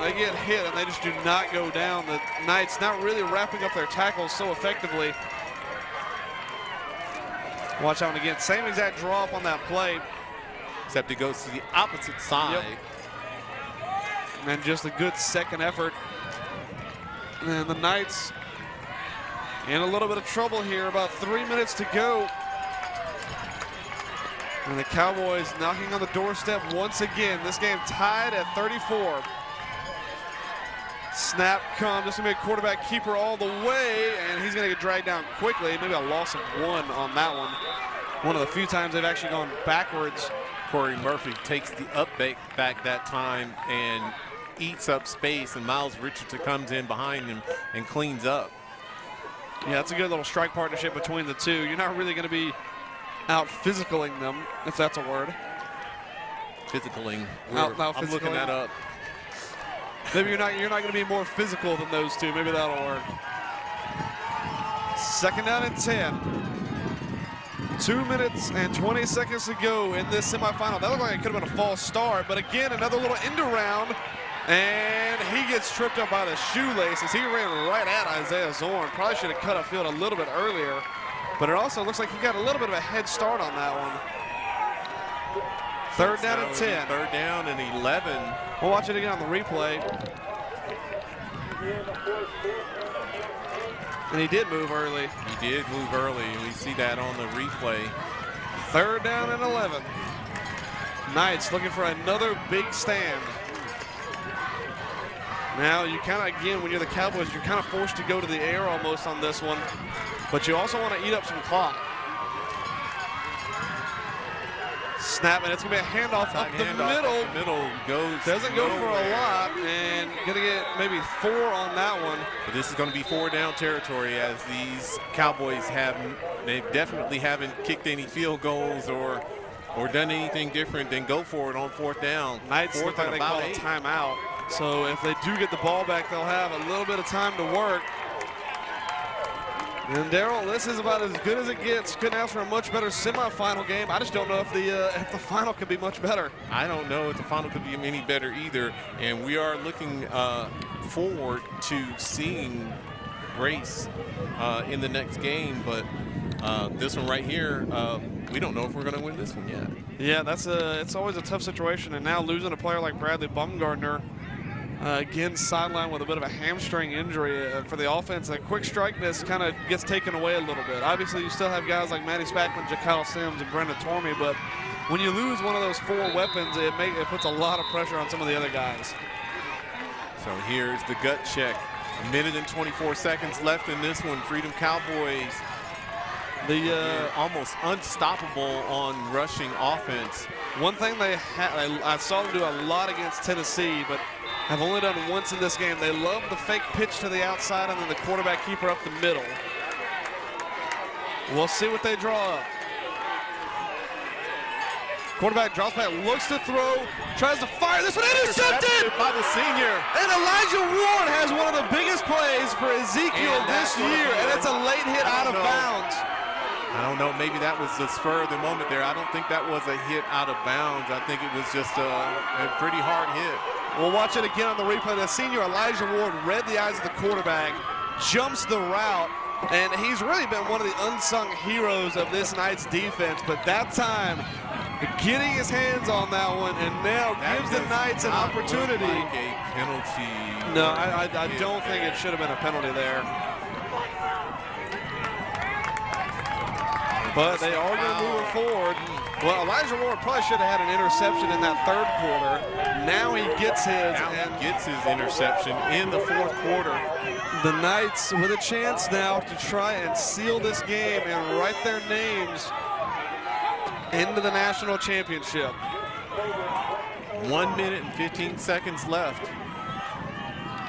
They get hit and they just do not go down. The Knights not really wrapping up their tackles so effectively. Watch out again. Same exact draw up on that play. Except it goes to the opposite side. Yep. And just a good second effort. And the Knights in a little bit of trouble here. About 3 minutes to go. And the Cowboys knocking on the doorstep once again. This game tied at 34. Snap comes. This is going to be a quarterback keeper all the way, and he's going to get dragged down quickly. Maybe a loss of 1 on that one. One of the few times they've actually gone backwards. Corey Murphy takes the up back that time and eats up space, and Miles Richardson comes in behind him and cleans up. Yeah, it's a good little strike partnership between the two. You're not really going to be out physicaling them, if that's a word. Physicaling. I'm looking that up. Maybe you're not going to be more physical than those two. Maybe that'll work. 2nd down and 10. 2 minutes and 20 seconds to go in this semifinal. That looked like it could have been a false start, but again, another little end around, and he gets tripped up by the shoelaces. He ran right at Isaiah Zorn. Probably should have cut a field a little bit earlier, but it also looks like he got a little bit of a head start on that one. 3rd down and 10. 3rd down and 11. We'll watch it again on the replay. And he did move early. He did move early, and we see that on the replay. 3rd down and 11. Knights looking for another big stand. Now you kind of, again, when you're the Cowboys, you're kind of forced to go to the air almost on this one, but you also want to eat up some clock. Snap, and it's going to be a handoff up the middle. Doesn't go for a lot, and going to get maybe 4 on that one. But this is going to be 4 down territory, as these Cowboys they definitely haven't kicked any field goals or done anything different than go for it on 4th down. Knights look like they call a timeout. So if they do get the ball back, they'll have a little bit of time to work. And Darryl, this is about as good as it gets. Couldn't ask for a much better semifinal game. I just don't know if the final could be much better. I don't know if the final could be any better either. And we are looking forward to seeing Grace in the next game. But this one right here, we don't know if we're going to win this one yet. Yeah, it's always a tough situation. And now losing a player like Bradley Baumgartner, again, sidelined with a bit of a hamstring injury for the offense. That quick strikeness kind of gets taken away a little bit. Obviously, you still have guys like Matty Spackman, Jakyle Sims, and Brendan Tormey, but when you lose one of those 4 weapons, it puts a lot of pressure on some of the other guys. So here's the gut check. 1 minute and 24 seconds left in this one. Freedom Cowboys, almost unstoppable on rushing offense. One thing I saw them do a lot against Tennessee, but have only done once in this game. They love the fake pitch to the outside and then the quarterback keeper up the middle. We'll see what they draw up. Quarterback drops back, looks to throw, tries to fire. This one intercepted by the senior. And Elijah Ward has one of the biggest plays for Ezekiel this year, and it's a late hit out of bounds. I don't know, maybe that was the spur of the moment there. I don't think that was a hit out of bounds. I think it was just a pretty hard hit. We'll watch it again on the replay. The senior Elijah Ward read the eyes of the quarterback, jumps the route, and he's really been one of the unsung heroes of this Knights defense. But that time, getting his hands on that one, and now gives the Knights an opportunity. Like a penalty. No, I don't think it should have been a penalty there. But they are going to move it forward. Well, Elijah Ward probably should have had an interception in that 3rd quarter. Now he gets his interception in the 4th quarter. The Knights with a chance now to try and seal this game and write their names into the national championship. 1 minute and 15 seconds left.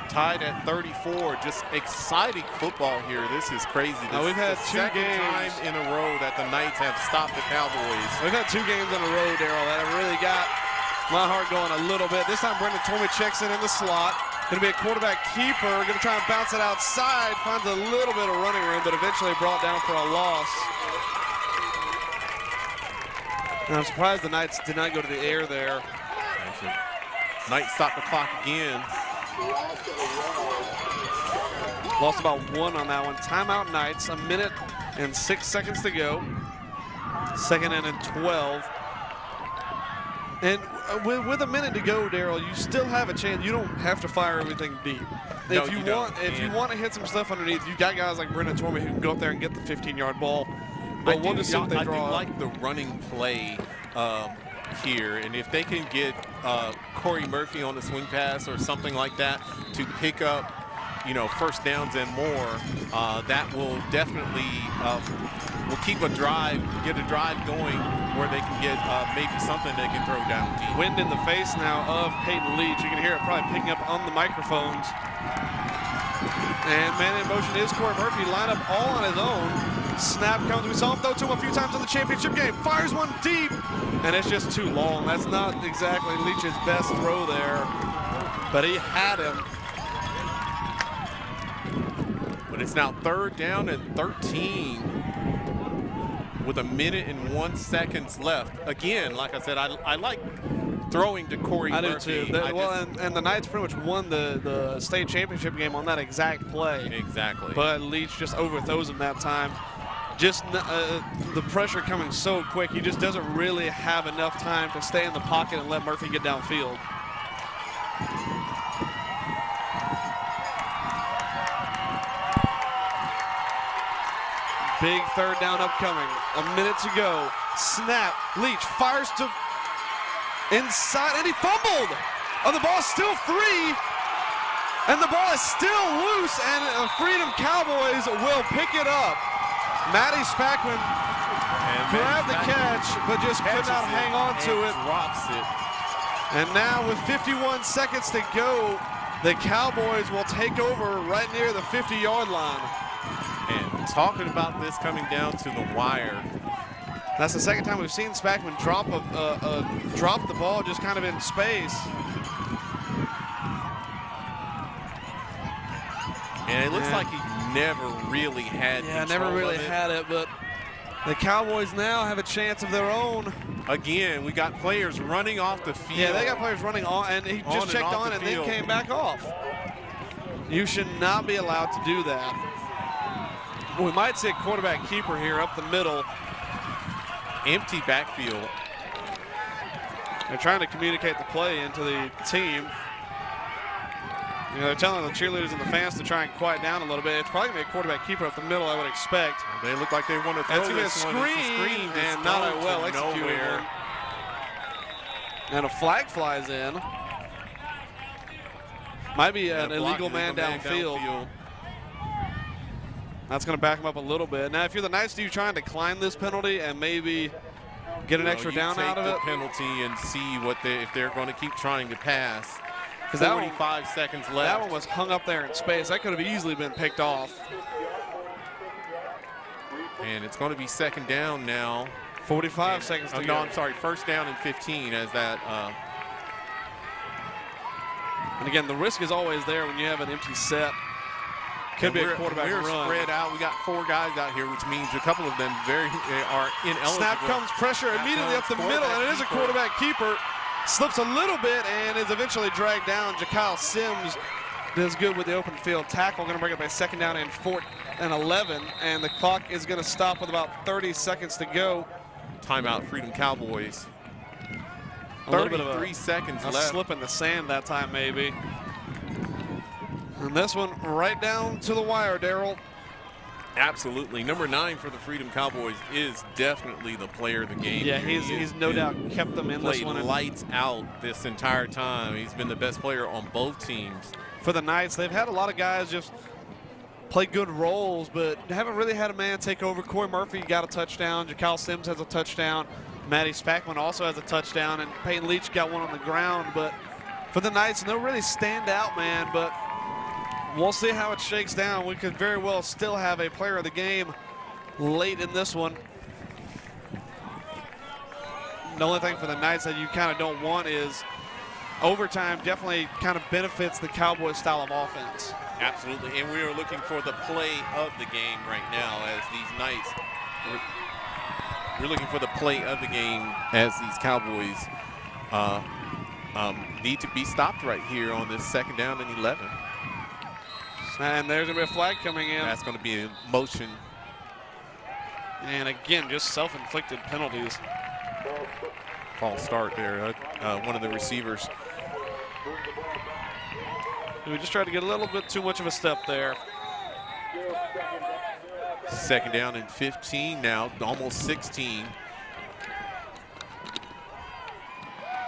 Tied at 34. Just exciting football here. This is crazy. We've had 2 games time in a row that the Knights have stopped the Cowboys. We've had 2 games in a row, Darryl, that have really got my heart going a little bit. This time Brendan Tormey checks in the slot. Going to be a quarterback keeper. Going to try and bounce it outside. Finds a little bit of running room, but eventually brought down for a loss. And I'm surprised the Knights did not go to the air there. Knights stop the clock again. Lost about 1 on that one. Timeout Knights, 1 minute and 6 seconds to go. 2nd and 12. And with a minute to go, Daryl, you still have a chance. You don't have to fire everything deep. No, If you want to hit some stuff underneath, you got guys like Brendan Tormey who can go up there and get the 15-yard ball. But we'll just see what they draw. I do like the running play here, and if they can get Corey Murphy on the swing pass or something like that to pick up, first downs and more, that will definitely will keep get a drive going where they can get maybe something they can throw down deep. Wind in the face now of Peyton Leach. You can hear it probably picking up on the microphones. And man in motion is Corey Murphy, line up all on his own. Snap comes. We saw him throw to him a few times in the championship game. Fires one deep, and it's just too long. That's not exactly Leach's best throw there, but he had him. But it's now 3rd down and 13 with 1 minute and 1 second left. Again, like I said, I like throwing to Corey Murphy. I do too. And the Knights pretty much won the state championship game on that exact play. Exactly. But Leach just overthrows him that time. Just the pressure coming so quick, he just doesn't really have enough time to stay in the pocket and let Murphy get downfield. Big 3rd down upcoming. 1 minute to go. Snap. Leach fires to inside, and he fumbled. Oh, the ball is still free, and the ball is still loose, and Freedom Cowboys will pick it up. Matty Spackman grabbed the catch, but just could not hang on to it. Drops it. And now with 51 seconds to go, the Cowboys will take over right near the 50-yard line. And talking about this coming down to the wire. That's the 2nd time we've seen Spackman drop the ball just kind of in space. And it looks like he never really had it, but the Cowboys now have a chance of their own. Again, we got players running off the field. Yeah, they got players running on, and he just checked on and then came back off. You should not be allowed to do that. We might see a quarterback keeper here up the middle. Empty backfield. They're trying to communicate the play into the team. They're telling the cheerleaders and the fans to try and quiet down a little bit. It's probably going to be a quarterback keeper up the middle, I would expect. They look like they want to throw this one. It's a screen, and not a well-executed one. And a flag flies in. Might be an illegal man downfield. That's going to back him up a little bit. Now, if you're the Knights, do you try and decline this penalty and maybe get an extra down out of it? Penalty and see what if they're going to keep trying to pass. 45 seconds left. That one was hung up there in space. That could have easily been picked off. And it's going to be 2nd down now. 45 seconds to go. No, I'm sorry, 1st down and 15 as that. And again, the risk is always there when you have an empty set. Could be a quarterback run. We're spread out. We got 4 guys out here, which means a couple of them are ineligible. Snap comes, pressure immediately up the middle, and it is a quarterback keeper. Slips a little bit and is eventually dragged down. Jakyle Sims does good with the open field tackle. Going to bring up a 2nd down and 11, and the clock is going to stop with about 30 seconds to go. Timeout, Freedom Cowboys. 33 seconds left. left. Slip in the sand that time, maybe. And this one right down to the wire, Daryl. Absolutely. Number 9 for the Freedom Cowboys is definitely the player of the game. Yeah, he's no doubt kept them in this one. Played lights out this entire time. He's been the best player on both teams. For the Knights, they've had a lot of guys just play good roles, but haven't really had a man take over. Corey Murphy got a touchdown. Jakyle Sims has a touchdown. Matty Spackman also has a touchdown, and Peyton Leach got one on the ground. But for the Knights, no really stand out man, but we'll see how it shakes down. We could very well still have a player of the game late in this one. The only thing for the Knights that you kind of don't want is overtime. Definitely kind of benefits the Cowboys style of offense. Absolutely, and we are looking for the play of the game right now as these Knights, we're looking for the play of the game as these Cowboys need to be stopped right here on this 2nd down and 11. And there's going to be a flag coming in. That's going to be in motion. And again, just self-inflicted penalties. False start there, one of the receivers. We just tried to get a little bit too much of a step there. 2nd down and 15 now, almost 16.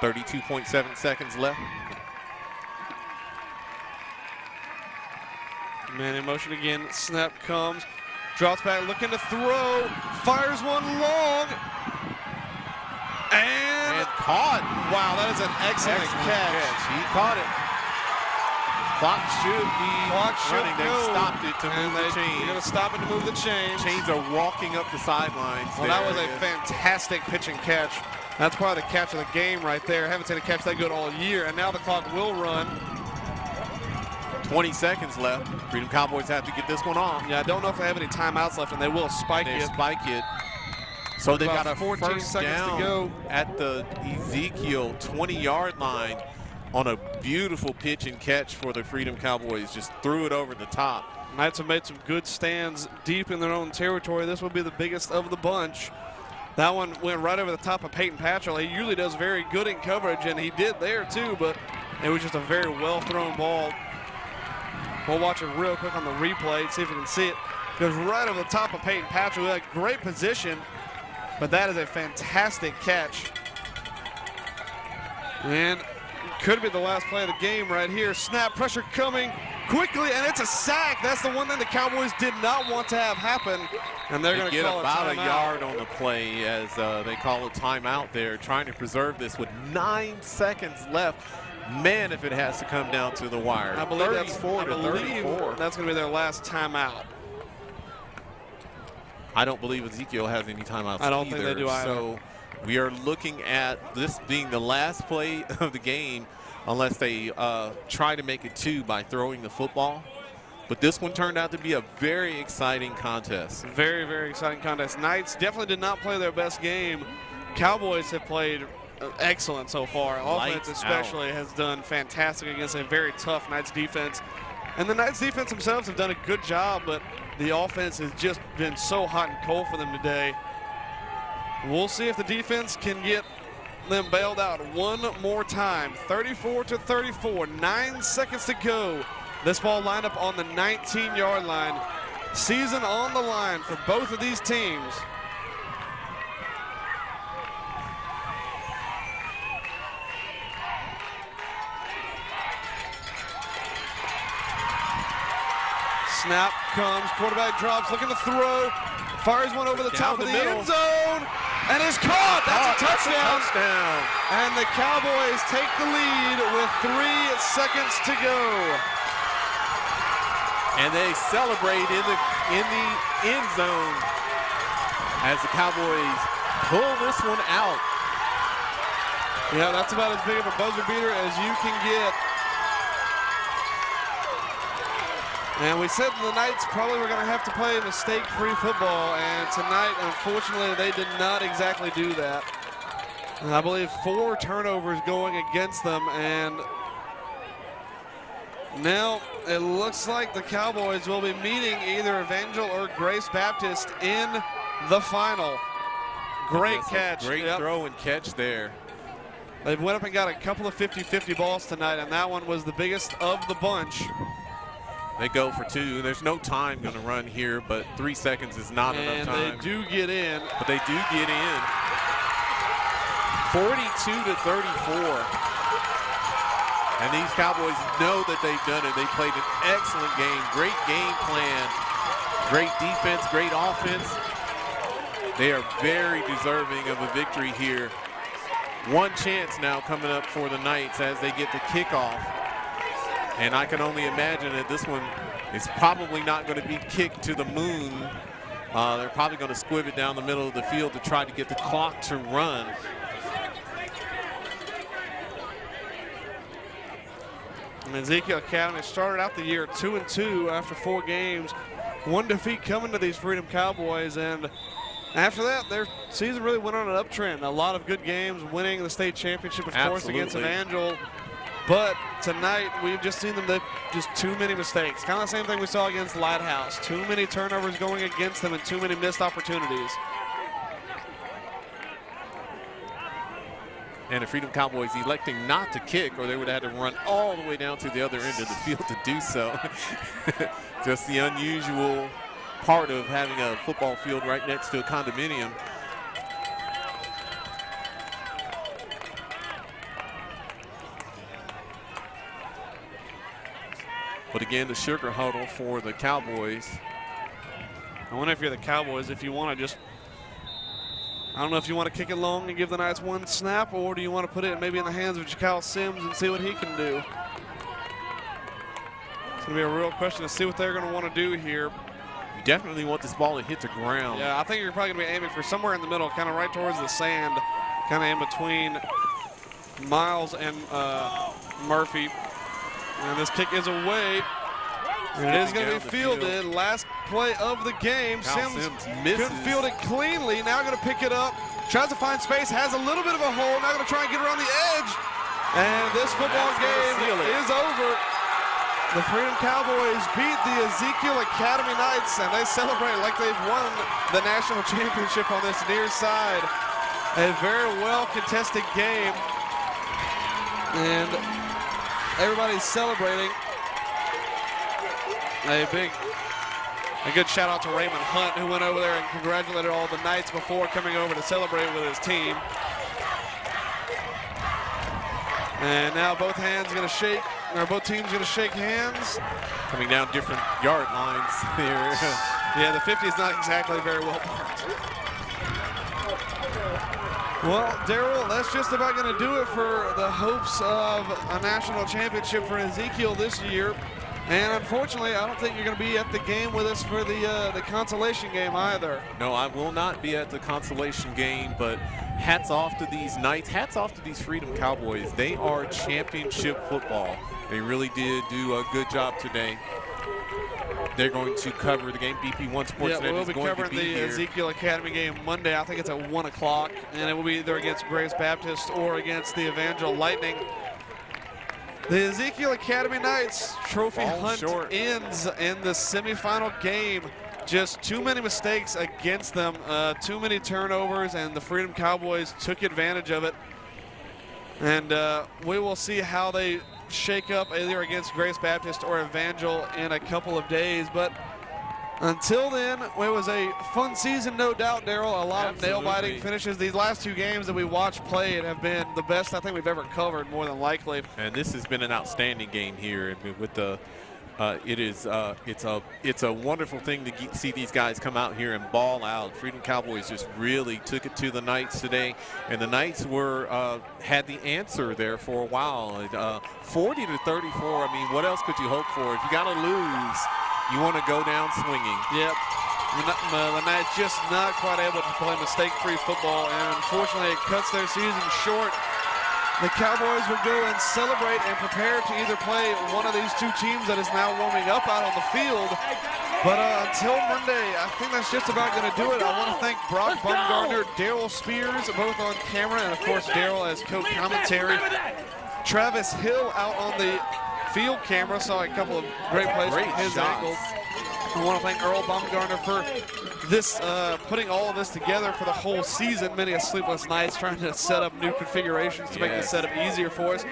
32.7 seconds left. Man in motion again, snap comes, drops back, looking to throw, fires one long, and caught. Wow, that is an excellent catch. He caught it. Clock should be running. They stopped it to move the chains. They're going to stop it to move the chains. Chains are walking up the sidelines. Well, that was a fantastic pitch and catch. That's probably the catch of the game right there. I haven't seen a catch that good all year, and now the clock will run. 20 seconds left. Freedom Cowboys have to get this one off. Yeah, I don't know if they have any timeouts left, and they will spike it. Spike it. So they've got a 14 first seconds down to go at the Ezekiel 20-yard line on a beautiful pitch and catch for the Freedom Cowboys. Just threw it over the top. Knights have made some good stands deep in their own territory. This will be the biggest of the bunch. That one went right over the top of Peyton Patchell. He usually does very good in coverage, and he did there too, but it was just a very well-thrown ball. We'll watch it real quick on the replay, see if we can see it. Goes right over the top of Peyton Patchell. He had great position, but that is a fantastic catch. And could be the last play of the game right here. Snap, pressure coming quickly, and it's a sack. That's the one thing the Cowboys did not want to have happen, and they're going to call about a a yard on the play as they call a timeout there, trying to preserve this with 9 seconds left. Man, if it has to come down to the wire. I believe 34 to 34. That's going to be their last timeout. I don't believe Ezekiel has any timeouts. I don't think they do either. So we are looking at this being the last play of the game, unless they try to make it 2 by throwing the football. But this one turned out to be a very exciting contest. Very, very exciting contest. Knights definitely did not play their best game. Cowboys have played excellent so far. Offense especially has done fantastic against a very tough Knights defense. And the Knights defense themselves have done a good job, but the offense has just been so hot and cold for them today. We'll see if the defense can get them bailed out one more time. 34 to 34, 9 seconds to go. This ball lined up on the 19-yard line. Season on the line for both of these teams. Snap comes, quarterback drops, looking to throw, fires one over the top of the end zone, and is caught. That's a touchdown. And the Cowboys take the lead with 3 seconds to go. And they celebrate in the end zone as the Cowboys pull this one out. Yeah, that's about as big of a buzzer beater as you can get. And we said the Knights probably were going to have to play mistake-free football, and tonight, unfortunately, they did not exactly do that. And I believe 4 turnovers going against them, and now it looks like the Cowboys will be meeting either Evangel or Grace Baptist in the final. Great catch. Great throw and catch there. They went up and got a couple of 50-50 balls tonight, and that one was the biggest of the bunch. They go for 2. There's no time going to run here, but 3 seconds is not enough time. And they do get in. But they do get in. 42 to 34. And these Cowboys know that they've done it. They played an excellent game. Great game plan. Great defense, great offense. They are very deserving of a victory here. One chance now coming up for the Knights as they get the kickoff. And I can only imagine that this one is probably not going to be kicked to the moon. They're probably going to squib it down the middle of the field to try to get the clock to run. And Ezekiel Academy started out the year 2-2 after 4 games. 1 defeat coming to these Freedom Cowboys, and after that, their season really went on an uptrend. A lot of good games, winning the state championship, of course, against Evangel. But tonight, we've just seen them make just too many mistakes. Kind of the same thing we saw against Lighthouse. Too many turnovers going against them and too many missed opportunities. And the Freedom Cowboys electing not to kick, or they would have had to run all the way down to the other end of the field to do so. Just the unusual part of having a football field right next to a condominium. But again, the sugar huddle for the Cowboys. I wonder if you're the Cowboys, if you want to just, I don't know if you want to kick it long and give the Knights one snap, or do you want to put it maybe in the hands of Jakyle Sims and see what he can do? It's going to be a real question to see what they're going to want to do here. You definitely want this ball to hit the ground. Yeah, I think you're probably going to be aiming for somewhere in the middle, kind of right towards the sand, kind of in between Miles and Murphy. And this kick is away. It is going to be fielded. Last play of the game. Sims couldn't field it cleanly. Now going to pick it up. Tries to find space. Has a little bit of a hole. Now going to try and get around the edge. And this football game is over. The Freedom Cowboys beat the Ezekiel Academy Knights, and they celebrate like they've won the national championship on this near side. A very well contested game. And everybody's celebrating. A good shout out to Raymond Hunt, who went over there and congratulated all the Knights before coming over to celebrate with his team. And now both hands going to shake, or both teams going to shake hands. Coming down different yard lines here. Yeah, the 50 is not exactly very well marked. Well, Daryl, that's just about going to do it for the hopes of a national championship for Ezekiel this year. And unfortunately, I don't think you're going to be at the game with us for the consolation game either. No, I will not be at the consolation game, but hats off to these Knights. Hats off to these Freedom Cowboys. They are championship football. They really did do a good job today. They're going to cover the game. BP1 Sportsnet we'll is be going covering to be the here. Ezekiel Academy game Monday. I think it's at 1 o'clock, and it will be either against Grace Baptist or against the Evangel Lightning. The Ezekiel Academy Knights trophy hunt ends in the semifinal game. Just too many mistakes against them, too many turnovers, and the Freedom Cowboys took advantage of it. And we will see how they shake up either against Grace Baptist or Evangel in a couple of days. But until then, it was a fun season, no doubt, Daryl. A lot of nail-biting finishes. These last two games that we watched played have been the best I think we've ever covered, more than likely. And this has been an outstanding game here. With the, it's a wonderful thing to see these guys come out here and ball out. Freedom Cowboys just really took it to the Knights today, and the Knights had the answer there for a while. 40-34. I mean, what else could you hope for? If you got to lose, you want to go down swinging. Yep. The Knights just not quite able to play mistake-free football, and unfortunately it cuts their season short. The Cowboys will go and celebrate and prepare to either play one of these two teams that is now warming up out on the field. But until Monday, I think that's just about going to do it. I want to thank Brock Bumgarner, Daryl Spears, both on camera, and of course Daryl as co-commentary. Travis Hill out on the field camera, saw a couple of great plays from his angle. I want to thank Earl Baumgartner for this, putting all of this together for the whole season. Many a sleepless nights trying to set up new configurations to make the setup easier for us.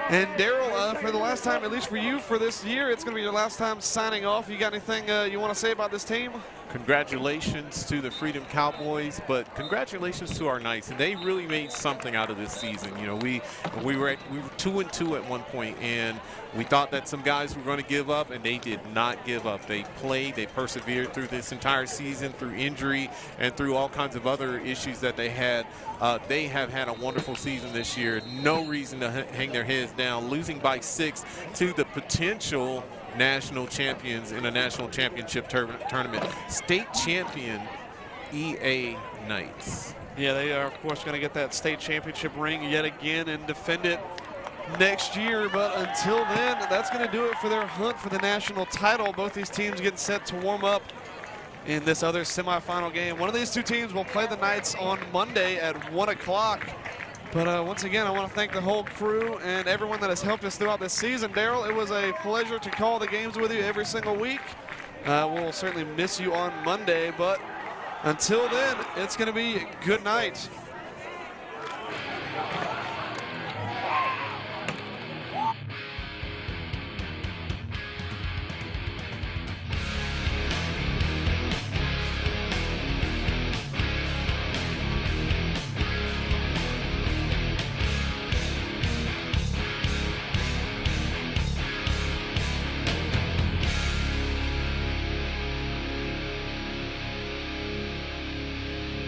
And Daryl, for the last time, at least for you for this year, it's going to be your last time signing off. You got anything you want to say about this team? Congratulations to the Freedom Cowboys, but congratulations to our Knights, and they really made something out of this season. You know, we were 2-2 at one point, and we thought that some guys were going to give up, and they did not give up. They played, they persevered through this entire season, through injury and through all kinds of other issues that they had. They have had a wonderful season this year. No reason to hang their heads down. Losing by 6 to the potential national champions in a national championship tournament. State champion EA Knights. Yeah, they are, of course, going to get that state championship ring yet again and defend it next year. But until then, that's going to do it for their hunt for the national title. Both these teams getting set to warm up in this other semifinal game. One of these two teams will play the Knights on Monday at 1 o'clock. But once again, I want to thank the whole crew and everyone that has helped us throughout this season. Daryl, it was a pleasure to call the games with you every single week. We'll certainly miss you on Monday, but until then, it's going to be good night.